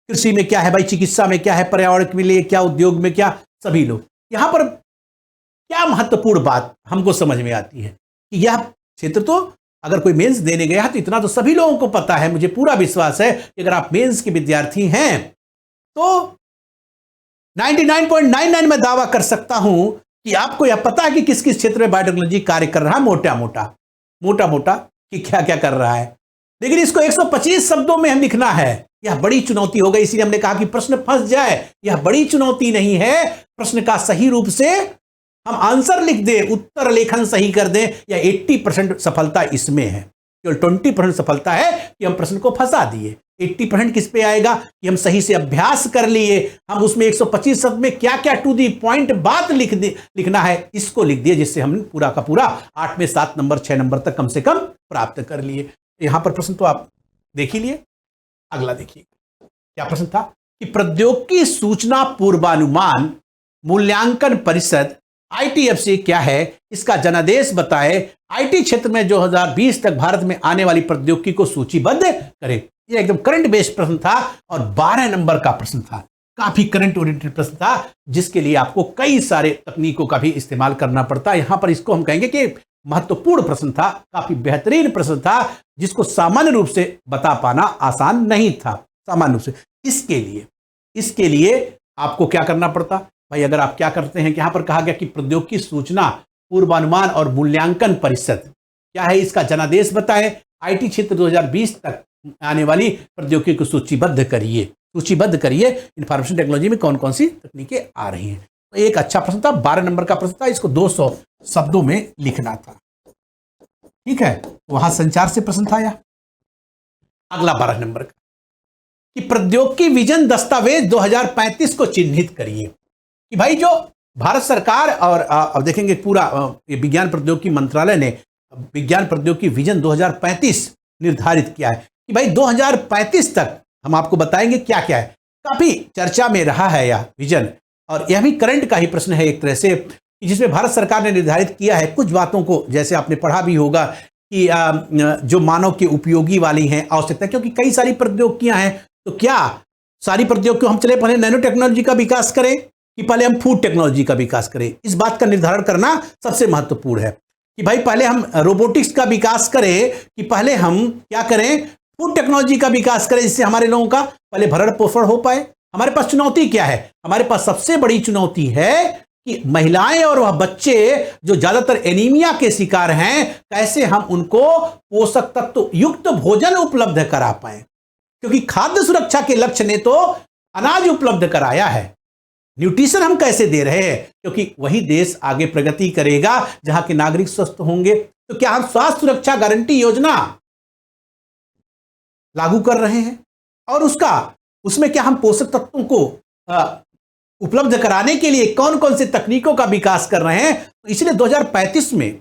कृषि में क्या है भाई, चिकित्सा में क्या है, पर्यावरण के लिए क्या, उद्योग में क्या, सभी लोग। यहां पर क्या महत्वपूर्ण बात हमको समझ में आती है कि यह क्षेत्र तो अगर कोई मेंस देने गया है तो इतना तो सभी लोगों को पता है। मुझे पूरा विश्वास है कि अगर आप मेंस के विद्यार्थी हैं तो 99.99 में दावा कर सकता हूं कि आपको यह पता है कि किस किस क्षेत्र में बायोटेक्नोलॉजी कार्य कर रहा है, मोटा मोटा कि क्या क्या कर रहा है। लेकिन इसको 125 शब्दों में हम लिखना है, यह बड़ी चुनौती हो गई। इसीलिए हमने कहा कि प्रश्न फंस जाए, यह बड़ी चुनौती नहीं है। प्रश्न का सही रूप से हम आंसर लिख दें, उत्तर लेखन सही कर दें, या 80% सफलता इसमें है। केवल 20% सफलता है कि हम प्रश्न को फंसा दिए। 80% किस पे आएगा कि हम सही से अभ्यास कर लिए, हम उसमें 125 शब्द में क्या क्या टू दी पॉइंट बात लिखना है, इसको लिख दिए, जिससे हम पूरा का पूरा 8 में 7 नंबर 6 नंबर तक कम से कम प्राप्त कर लिए। यहां पर प्रश्न तो आप देख ही लिए। अगला देखिए क्या प्रश्न था कि प्रौद्योगिकी सूचना पूर्वानुमान मूल्यांकन परिषद ITFC क्या है, इसका जनादेश बताए। आईटी क्षेत्र में 2020 तक भारत में आने वाली प्रौद्योगिकी को सूचीबद्ध करें। यह एकदम करंट बेस्ड प्रश्न था और 12 नंबर का प्रश्न था। काफी करंट ओरिएंटेड प्रश्न था, जिसके लिए आपको कई सारे तकनीकों का भी इस्तेमाल करना पड़ता है। यहां पर इसको हम कहेंगे कि महत्वपूर्ण प्रश्न था, काफी बेहतरीन प्रश्न था, जिसको सामान्य रूप से बता पाना आसान नहीं था। सामान्य रूप से इसके लिए आपको क्या करना पड़ता भाई? अगर आप क्या करते हैं कि यहां पर कहा गया कि प्रौद्योगिकी सूचना पूर्वानुमान और मूल्यांकन परिषद क्या है, इसका जनादेश बताएं। आईटी क्षेत्र 2020 तक आने वाली प्रौद्योगिकी को सूचीबद्ध करिए। इंफॉर्मेशन टेक्नोलॉजी में कौन कौन सी तकनीकें आ रही हैं। तो एक अच्छा प्रश्न था, 12 नंबर का प्रश्न था, इसको 200 शब्दों में लिखना था। ठीक है, वहां संचार से प्रश्न था आया। अगला 12 नंबर का कि प्रौद्योगिकी विजन दस्तावेज 2035 को चिन्हित करिए। कि भाई जो भारत सरकार और अब देखेंगे पूरा ये विज्ञान प्रौद्योगिकी मंत्रालय ने विज्ञान प्रौद्योगिकी विजन 2035 निर्धारित किया है कि भाई 2035 तक हम आपको बताएंगे क्या क्या है। काफी चर्चा में रहा है यह विजन, और यह भी करंट का ही प्रश्न है एक तरह से, जिसमें भारत सरकार ने निर्धारित किया है कुछ बातों को, जैसे आपने पढ़ा भी होगा कि जो मानव के उपयोगी वाली हैं आवश्यकता, क्योंकि कई सारी प्रौद्योगिकियां हैं, तो क्या सारी प्रौद्योगिकियों हम चले पहले नैनो टेक्नोलॉजी का विकास करें कि पहले हम फूड टेक्नोलॉजी का विकास करें। इस बात का निर्धारण करना सबसे महत्वपूर्ण है कि भाई पहले हम रोबोटिक्स का विकास करें कि पहले हम क्या करें, फूड टेक्नोलॉजी का विकास करें, जिससे हमारे लोगों का पहले भरण पोषण हो पाए। हमारे पास चुनौती क्या है? हमारे पास सबसे बड़ी चुनौती है कि महिलाएं और वह बच्चे जो ज्यादातर एनीमिया के शिकार हैं, कैसे हम उनको पोषक तत्व युक्त भोजन उपलब्ध करा पाए, क्योंकि खाद्य सुरक्षा के लक्ष्य ने तो अनाज उपलब्ध कराया है, न्यूट्रिशन हम कैसे दे रहे हैं, क्योंकि वही देश आगे प्रगति करेगा जहां के नागरिक स्वस्थ होंगे। तो क्या हम स्वास्थ्य सुरक्षा गारंटी योजना लागू कर रहे हैं, और उसमें क्या हम पोषक तत्वों को उपलब्ध कराने के लिए कौन कौन से तकनीकों का विकास कर रहे हैं? तो इसलिए 2035 में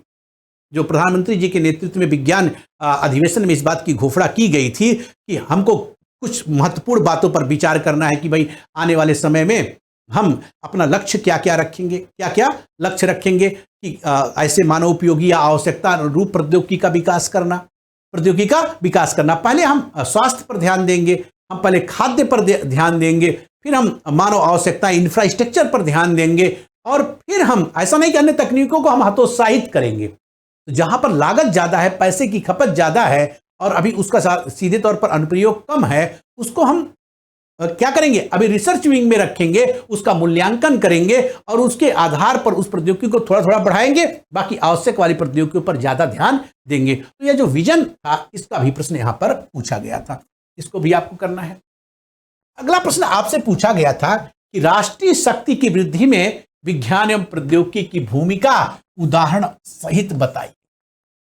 जो प्रधानमंत्री जी के नेतृत्व में विज्ञान अधिवेशन में इस बात की घोषणा की गई थी कि हमको कुछ महत्वपूर्ण बातों पर विचार करना है कि भाई आने वाले समय में हम अपना लक्ष्य क्या क्या रखेंगे, क्या क्या लक्ष्य रखेंगे कि ऐसे मानव उपयोगी या आवश्यकता रूप प्रौद्योगिकी का विकास करना, पहले हम स्वास्थ्य पर ध्यान देंगे, हम पहले खाद्य पर ध्यान देंगे, फिर हम मानव आवश्यकता इंफ्रास्ट्रक्चर पर ध्यान देंगे, और फिर हम ऐसा नहीं कि अन्य तकनीकों को हम हतोत्साहित करेंगे। तो जहां पर लागत ज्यादा है, पैसे की खपत ज्यादा है और अभी उसका सीधे तौर पर अनुप्रयोग कम है, उसको हम क्या करेंगे, अभी रिसर्च विंग में रखेंगे, उसका मूल्यांकन करेंगे और उसके आधार पर उस प्रौद्योगिकी को थोड़ा थोड़ा बढ़ाएंगे, बाकी आवश्यक वाली प्रौद्योगिकियों पर ज्यादा ध्यान देंगे। तो यह जो विजन था इसका भी प्रश्न यहां पर पूछा गया था, इसको भी आपको करना है। अगला प्रश्न आपसे पूछा गया था कि राष्ट्रीय शक्ति की वृद्धि में विज्ञान एवं प्रौद्योगिकी की भूमिका उदाहरण सहित बताइए।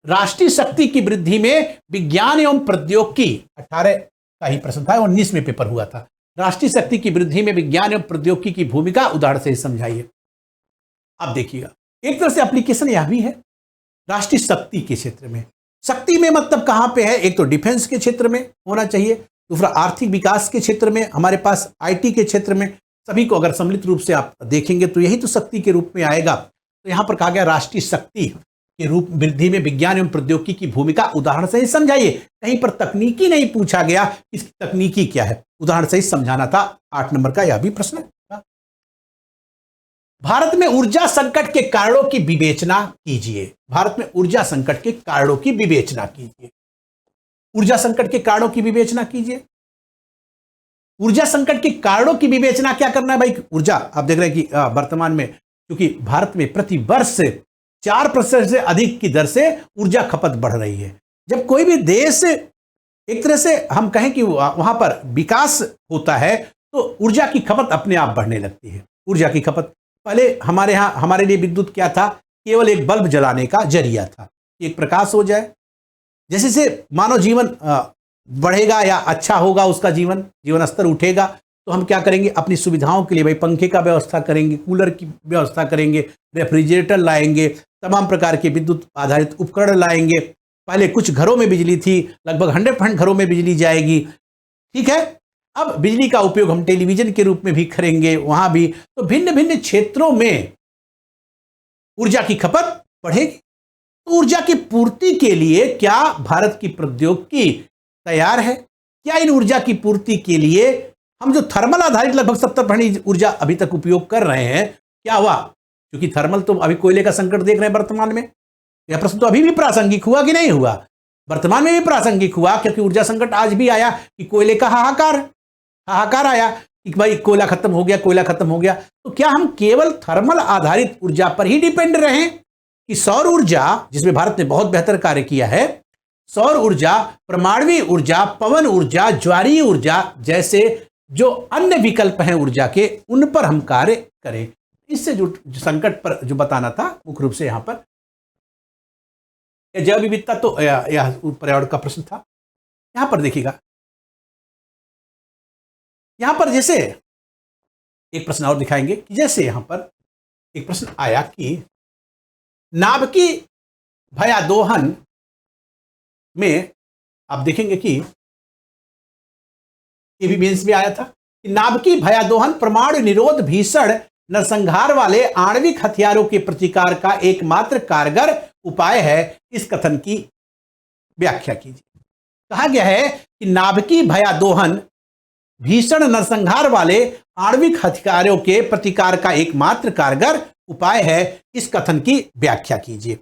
राष्ट्रीय शक्ति की वृद्धि में विज्ञान एवं प्रौद्योगिकी 18 का ही प्रश्न था, 19 में पेपर हुआ था। राष्ट्रीय शक्ति की वृद्धि में विज्ञान एवं प्रौद्योगिकी की भूमिका उदाहरण से समझाइए। अब देखिएगा, एक तरह से एप्लीकेशन यह भी है राष्ट्रीय शक्ति के क्षेत्र में। शक्ति में मतलब कहां पे है? एक तो डिफेंस के क्षेत्र में होना चाहिए, दूसरा आर्थिक विकास के क्षेत्र में, हमारे पास आईटी के क्षेत्र में, सभी को अगर सम्मिलित रूप से आप देखेंगे तो यही तो शक्ति के रूप में आएगा। तो यहां पर कहा गया राष्ट्रीय शक्ति के रूप वृद्धि में विज्ञान एवं प्रौद्योगिकी की भूमिका उदाहरण से ही समझाइए। कहीं पर तकनीकी नहीं पूछा गया, इसकी तकनीकी क्या है, उदाहरण से ही समझाना था। 8 नंबर का यह भी प्रश्न था। भारत में ऊर्जा संकट के कारणों की विवेचना कीजिए। भारत में ऊर्जा संकट के कारणों की विवेचना कीजिए। ऊर्जा संकट के कारणों की विवेचना कीजिए। ऊर्जा संकट के कारणों की विवेचना क्या करना है भाई? ऊर्जा आप देख रहे हैं कि वर्तमान में क्योंकि भारत में प्रति वर्ष 4% से अधिक की दर से ऊर्जा खपत बढ़ रही है। जब कोई भी देश एक तरह से हम कहें कि वहां पर विकास होता है तो ऊर्जा की खपत अपने आप बढ़ने लगती है। ऊर्जा की खपत पहले हमारे यहाँ हमारे लिए विद्युत क्या था? केवल एक बल्ब जलाने का जरिया था, एक प्रकाश हो जाए। जैसे से मानव जीवन बढ़ेगा या अच्छा होगा, उसका जीवन स्तर उठेगा, तो हम क्या करेंगे? अपनी सुविधाओं के लिए भाई पंखे का व्यवस्था करेंगे, कूलर की व्यवस्था करेंगे, रेफ्रिजरेटर लाएंगे, तमाम प्रकार के विद्युत आधारित उपकरण लाएंगे। पहले कुछ घरों में बिजली थी, लगभग 100% घरों में बिजली जाएगी, ठीक है। अब बिजली का उपयोग हम टेलीविजन के रूप में भी करेंगे, वहां भी। तो भिन्न भिन्न क्षेत्रों में ऊर्जा की खपत बढ़ेगी। तो ऊर्जा की पूर्ति के लिए क्या भारत की प्रौद्योगिकी तैयार है? क्या इन ऊर्जा की पूर्ति के लिए हम जो थर्मल आधारित लगभग 70% ऊर्जा अभी तक उपयोग कर रहे हैं, क्या हुआ? क्योंकि थर्मल तो अभी कोयले का संकट देख रहे हैं वर्तमान में। यह प्रश्न तो अभी भी प्रासंगिक हुआ कि नहीं हुआ? वर्तमान में भी प्रासंगिक हुआ, क्योंकि ऊर्जा संकट आज भी आया कि कोयले का हाहाकार आया कि भाई कोयला खत्म हो गया। तो क्या हम केवल थर्मल आधारित ऊर्जा पर ही डिपेंड रहें कि सौर ऊर्जा, जिसमें भारत ने बहुत बेहतर कार्य किया है, सौर ऊर्जा, परमाणु ऊर्जा, पवन ऊर्जा, ज्वारीय ऊर्जा जैसे जो अन्य विकल्प हैं ऊर्जा के, उन पर हम कार्य करें? इससे जो संकट पर जो बताना था मुख्य रूप से यहां पर जैव विविधता तो यह पर्यावरण का प्रश्न था। यहां पर देखिएगा, यहां पर जैसे एक प्रश्न और दिखाएंगे कि जैसे यहां पर एक प्रश्न आया कि नाभिकी भयादोहन में आप देखेंगे कि ये भी मेंस में आया था कि नाभिकी भयादोहन परमाणु निरोध भीषण नरसंहार वाले आणविक हथियारों के प्रतिकार का एकमात्र कारगर उपाय है। इस कथन की व्याख्या कीजिए। कहा गया है कि नाभिकी भयादोहन भीषण नरसंहार वाले आणविक हथियारों के प्रतिकार का एकमात्र कारगर उपाय है। इस कथन की व्याख्या कीजिए।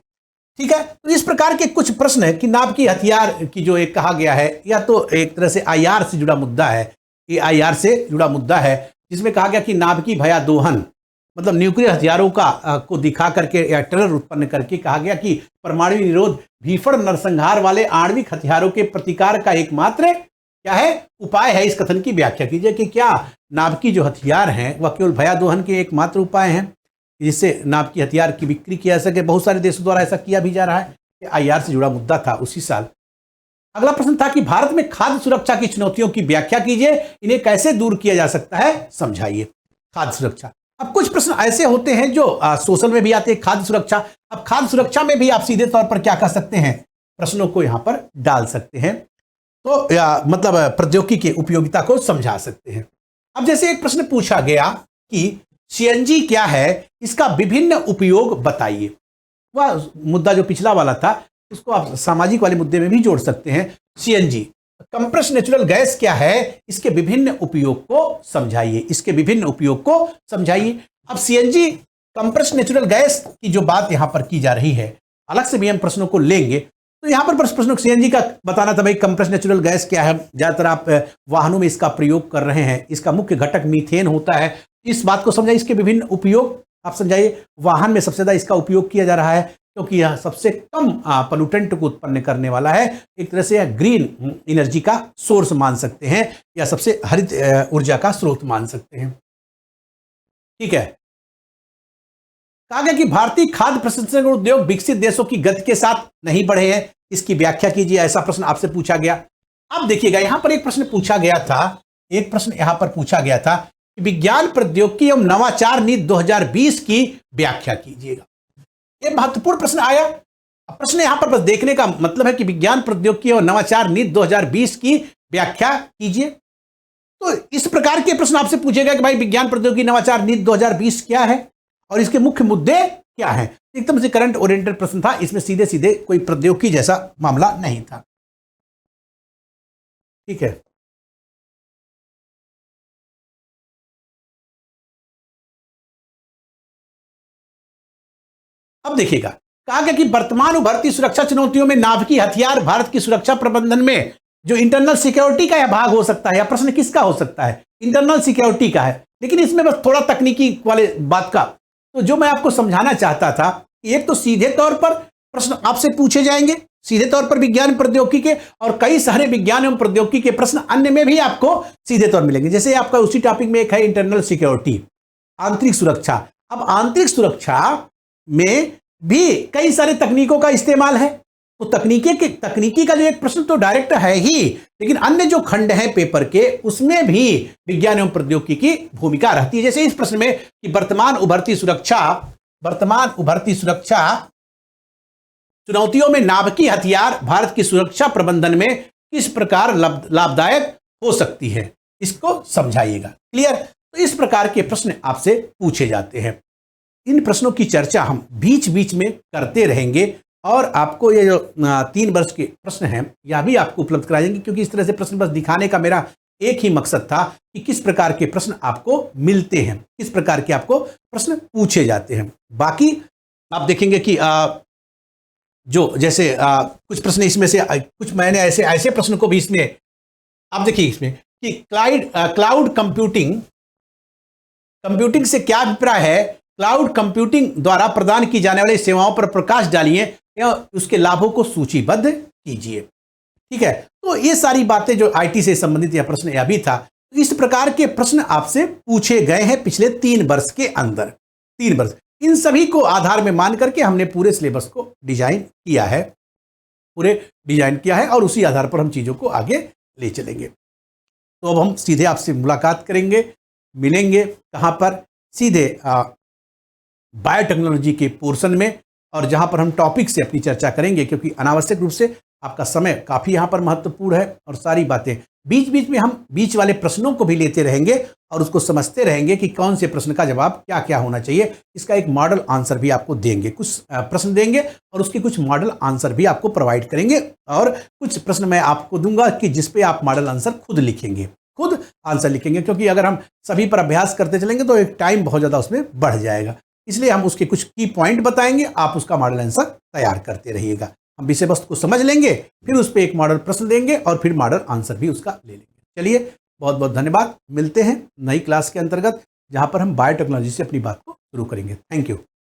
ठीक है, तो इस प्रकार के कुछ प्रश्न है कि नाभिकीय हथियार की जो एक कहा गया है, या तो एक तरह से आईआर से जुड़ा मुद्दा है, ये आईआर से जुड़ा मुद्दा है, जिसमें कहा गया कि नाभिकीय भयादोहन मतलब न्यूक्लियर हथियारों का को दिखा करके या टेरर उत्पन्न करके कहा गया कि परमाणु निरोध भीषण नरसंहार वाले आणविक हथियारों के प्रतिकार का एकमात्र क्या है उपाय है। इस कथन की व्याख्या कीजिए कि क्या नाभिकीय जो हथियार हैं वह केवल भयादोहन के एकमात्र उपाय हैं जिससे नाभिकीय हथियार की बिक्री किया जा सके। बहुत सारे देशों द्वारा ऐसा किया भी जा रहा है। आईआर से जुड़ा मुद्दा था उसी साल। अगला प्रश्न था कि भारत में खाद्य सुरक्षा की चुनौतियों की व्याख्या कीजिए, इन्हें कैसे दूर किया जा सकता है समझाइए। खाद्य सुरक्षा, अब कुछ प्रश्न ऐसे होते हैं जो सोशल में भी आते हैं। खाद्य सुरक्षा, अब खाद्य सुरक्षा में भी आप सीधे तौर पर क्या कर सकते हैं, प्रश्नों को यहां पर डाल सकते हैं, तो मतलब प्रौद्योगिकी की उपयोगिता को समझा सकते हैं। अब जैसे एक प्रश्न पूछा गया कि सीएनजी क्या है, इसका विभिन्न उपयोग बताइए। वह मुद्दा जो पिछला वाला था उसको आप सामाजिक वाले मुद्दे में भी जोड़ सकते हैं। सीएनजी कंप्रेस्ड नेचुरल गैस क्या है, इसके विभिन्न उपयोग को समझाइए, इसके विभिन्न उपयोग को समझाइए। अब सीएनजी कंप्रेस्ड नेचुरल गैस की जो बात यहां पर की जा रही है, अलग से भी हम प्रश्नों को लेंगे, तो यहां पर प्रश्नों को सीएनजी का बताना था भाई कंप्रेस्ड नेचुरल गैस क्या है। ज्यादातर आप वाहनों में इसका प्रयोग कर रहे हैं, इसका मुख्य घटक मीथेन होता है। इस बात को समझाइए, इसके विभिन्न उपयोग आप समझाइए। वाहन में सबसे ज्यादा इसका उपयोग किया जा रहा है क्योंकि यह सबसे कम पोल्यूटेंट को उत्पन्न करने वाला है। एक तरह से यह ग्रीन एनर्जी का सोर्स मान सकते हैं या सबसे हरित ऊर्जा का स्रोत मान सकते हैं। ठीक है, कहा गया कि भारतीय खाद्य प्रसंस्करण उद्योग विकसित देशों की गति के साथ नहीं बढ़े हैं, इसकी व्याख्या कीजिए। ऐसा प्रश्न आपसे पूछा गया। अब देखिएगा, यहां पर एक प्रश्न पूछा गया था, एक प्रश्न यहां पर पूछा गया था कि विज्ञान प्रौद्योगिकी एवं नवाचार नीति 2020 की व्याख्या कीजिएगा। यह महत्वपूर्ण प्रश्न आया। प्रश्न यहां पर बस देखने का मतलब है कि विज्ञान प्रौद्योगिकी और नवाचार नीति 2020 की व्याख्या कीजिए। तो इस प्रकार के प्रश्न आपसे पूछेगा कि भाई विज्ञान प्रौद्योगिकी नवाचार नीति 2020 क्या है और इसके मुख्य मुद्दे क्या हैं। एकदम से करंट ओरिएंटेड प्रश्न था, इसमें सीधे सीधे कोई प्रौद्योगिकी जैसा मामला नहीं था। ठीक है, अब देखिएगा, कहा गया कि वर्तमान उभरती सुरक्षा चुनौतियों में नाभिकीय हथियार भारत की सुरक्षा प्रबंधन में जो इंटरनल सिक्योरिटी का यह भाग हो सकता है। या प्रश्न किसका हो सकता है, इंटरनल सिक्योरिटी का है, लेकिन इसमें बस थोड़ा तकनीकी वाले बात का। तो जो मैं आपको समझाना चाहता था, एक तो सीधे तौर पर प्रश्न आपसे पूछे जाएंगे, सीधे तौर पर विज्ञान प्रौद्योगिकी के, और कई सारे विज्ञान एवं प्रौद्योगिकी के प्रश्न अन्य में भी आपको सीधे तौर मिलेंगे। जैसे आपका उसी टॉपिक में एक है इंटरनल सिक्योरिटी, आंतरिक सुरक्षा। अब आंतरिक सुरक्षा में भी कई सारे तकनीकों का इस्तेमाल है, तो तकनीकी का जो एक प्रश्न तो डायरेक्ट है ही, लेकिन अन्य जो खंड हैं पेपर के उसमें भी विज्ञान एवं प्रौद्योगिकी की भूमिका रहती है। जैसे इस प्रश्न में कि वर्तमान उभरती सुरक्षा चुनौतियों में नाभिकीय हथियार भारत की सुरक्षा प्रबंधन में किस प्रकार लाभदायक हो सकती है, इसको समझाइएगा। क्लियर, तो इस प्रकार के प्रश्न आपसे पूछे जाते हैं। इन प्रश्नों की चर्चा हम बीच बीच में करते रहेंगे और आपको ये जो 3 वर्ष के प्रश्न हैं यह भी आपको उपलब्ध कराएंगे, क्योंकि इस तरह से प्रश्न बस दिखाने का मेरा एक ही मकसद था कि किस प्रकार के प्रश्न आपको मिलते हैं, किस प्रकार के आपको प्रश्न पूछे जाते हैं। बाकी आप देखेंगे कि जो जैसे कुछ प्रश्न इसमें से कुछ मैंने ऐसे प्रश्न को भी इसमें आप देखिए इसमें कि क्लाउड कंप्यूटिंग से क्या अभिप्राय है, क्लाउड कंप्यूटिंग द्वारा प्रदान की जाने वाली सेवाओं पर प्रकाश डालिए या उसके लाभों को सूचीबद्ध कीजिए। ठीक है, तो ये सारी बातें जो आईटी से संबंधित यह प्रश्न यह भी था। तो इस प्रकार के प्रश्न आपसे पूछे गए हैं पिछले 3 वर्ष के अंदर। 3 वर्ष, इन सभी को आधार में मान करके हमने पूरे सिलेबस को डिजाइन किया है। पूरे डिजाइन किया है और उसी आधार पर हम चीज़ों को आगे ले चलेंगे। तो अब हम सीधे आपसे मुलाकात करेंगे, मिलेंगे कहाँ पर, सीधे बायोटेक्नोलॉजी के पोर्शन में, और जहाँ पर हम टॉपिक से अपनी चर्चा करेंगे, क्योंकि अनावश्यक रूप से आपका समय काफ़ी यहाँ पर महत्वपूर्ण है और सारी बातें बीच बीच में हम बीच वाले प्रश्नों को भी लेते रहेंगे और उसको समझते रहेंगे कि कौन से प्रश्न का जवाब क्या क्या होना चाहिए। इसका एक मॉडल आंसर भी आपको देंगे, कुछ प्रश्न देंगे और उसके कुछ मॉडल आंसर भी आपको प्रोवाइड करेंगे, और कुछ प्रश्न मैं आपको दूंगा कि जिस पे आप मॉडल आंसर खुद लिखेंगे, खुद आंसर लिखेंगे, क्योंकि अगर हम सभी पर अभ्यास करते चलेंगे तो एक टाइम बहुत ज़्यादा उसमें बढ़ जाएगा। इसलिए हम उसके कुछ की पॉइंट बताएंगे, आप उसका मॉडल आंसर तैयार करते रहिएगा। हम विषय वस्तु को समझ लेंगे, फिर उस पर एक मॉडल प्रश्न देंगे और फिर मॉडल आंसर भी उसका ले लेंगे। चलिए, बहुत बहुत धन्यवाद। मिलते हैं नई क्लास के अंतर्गत, जहां पर हम बायोटेक्नोलॉजी से अपनी बात को शुरू करेंगे। Thank you.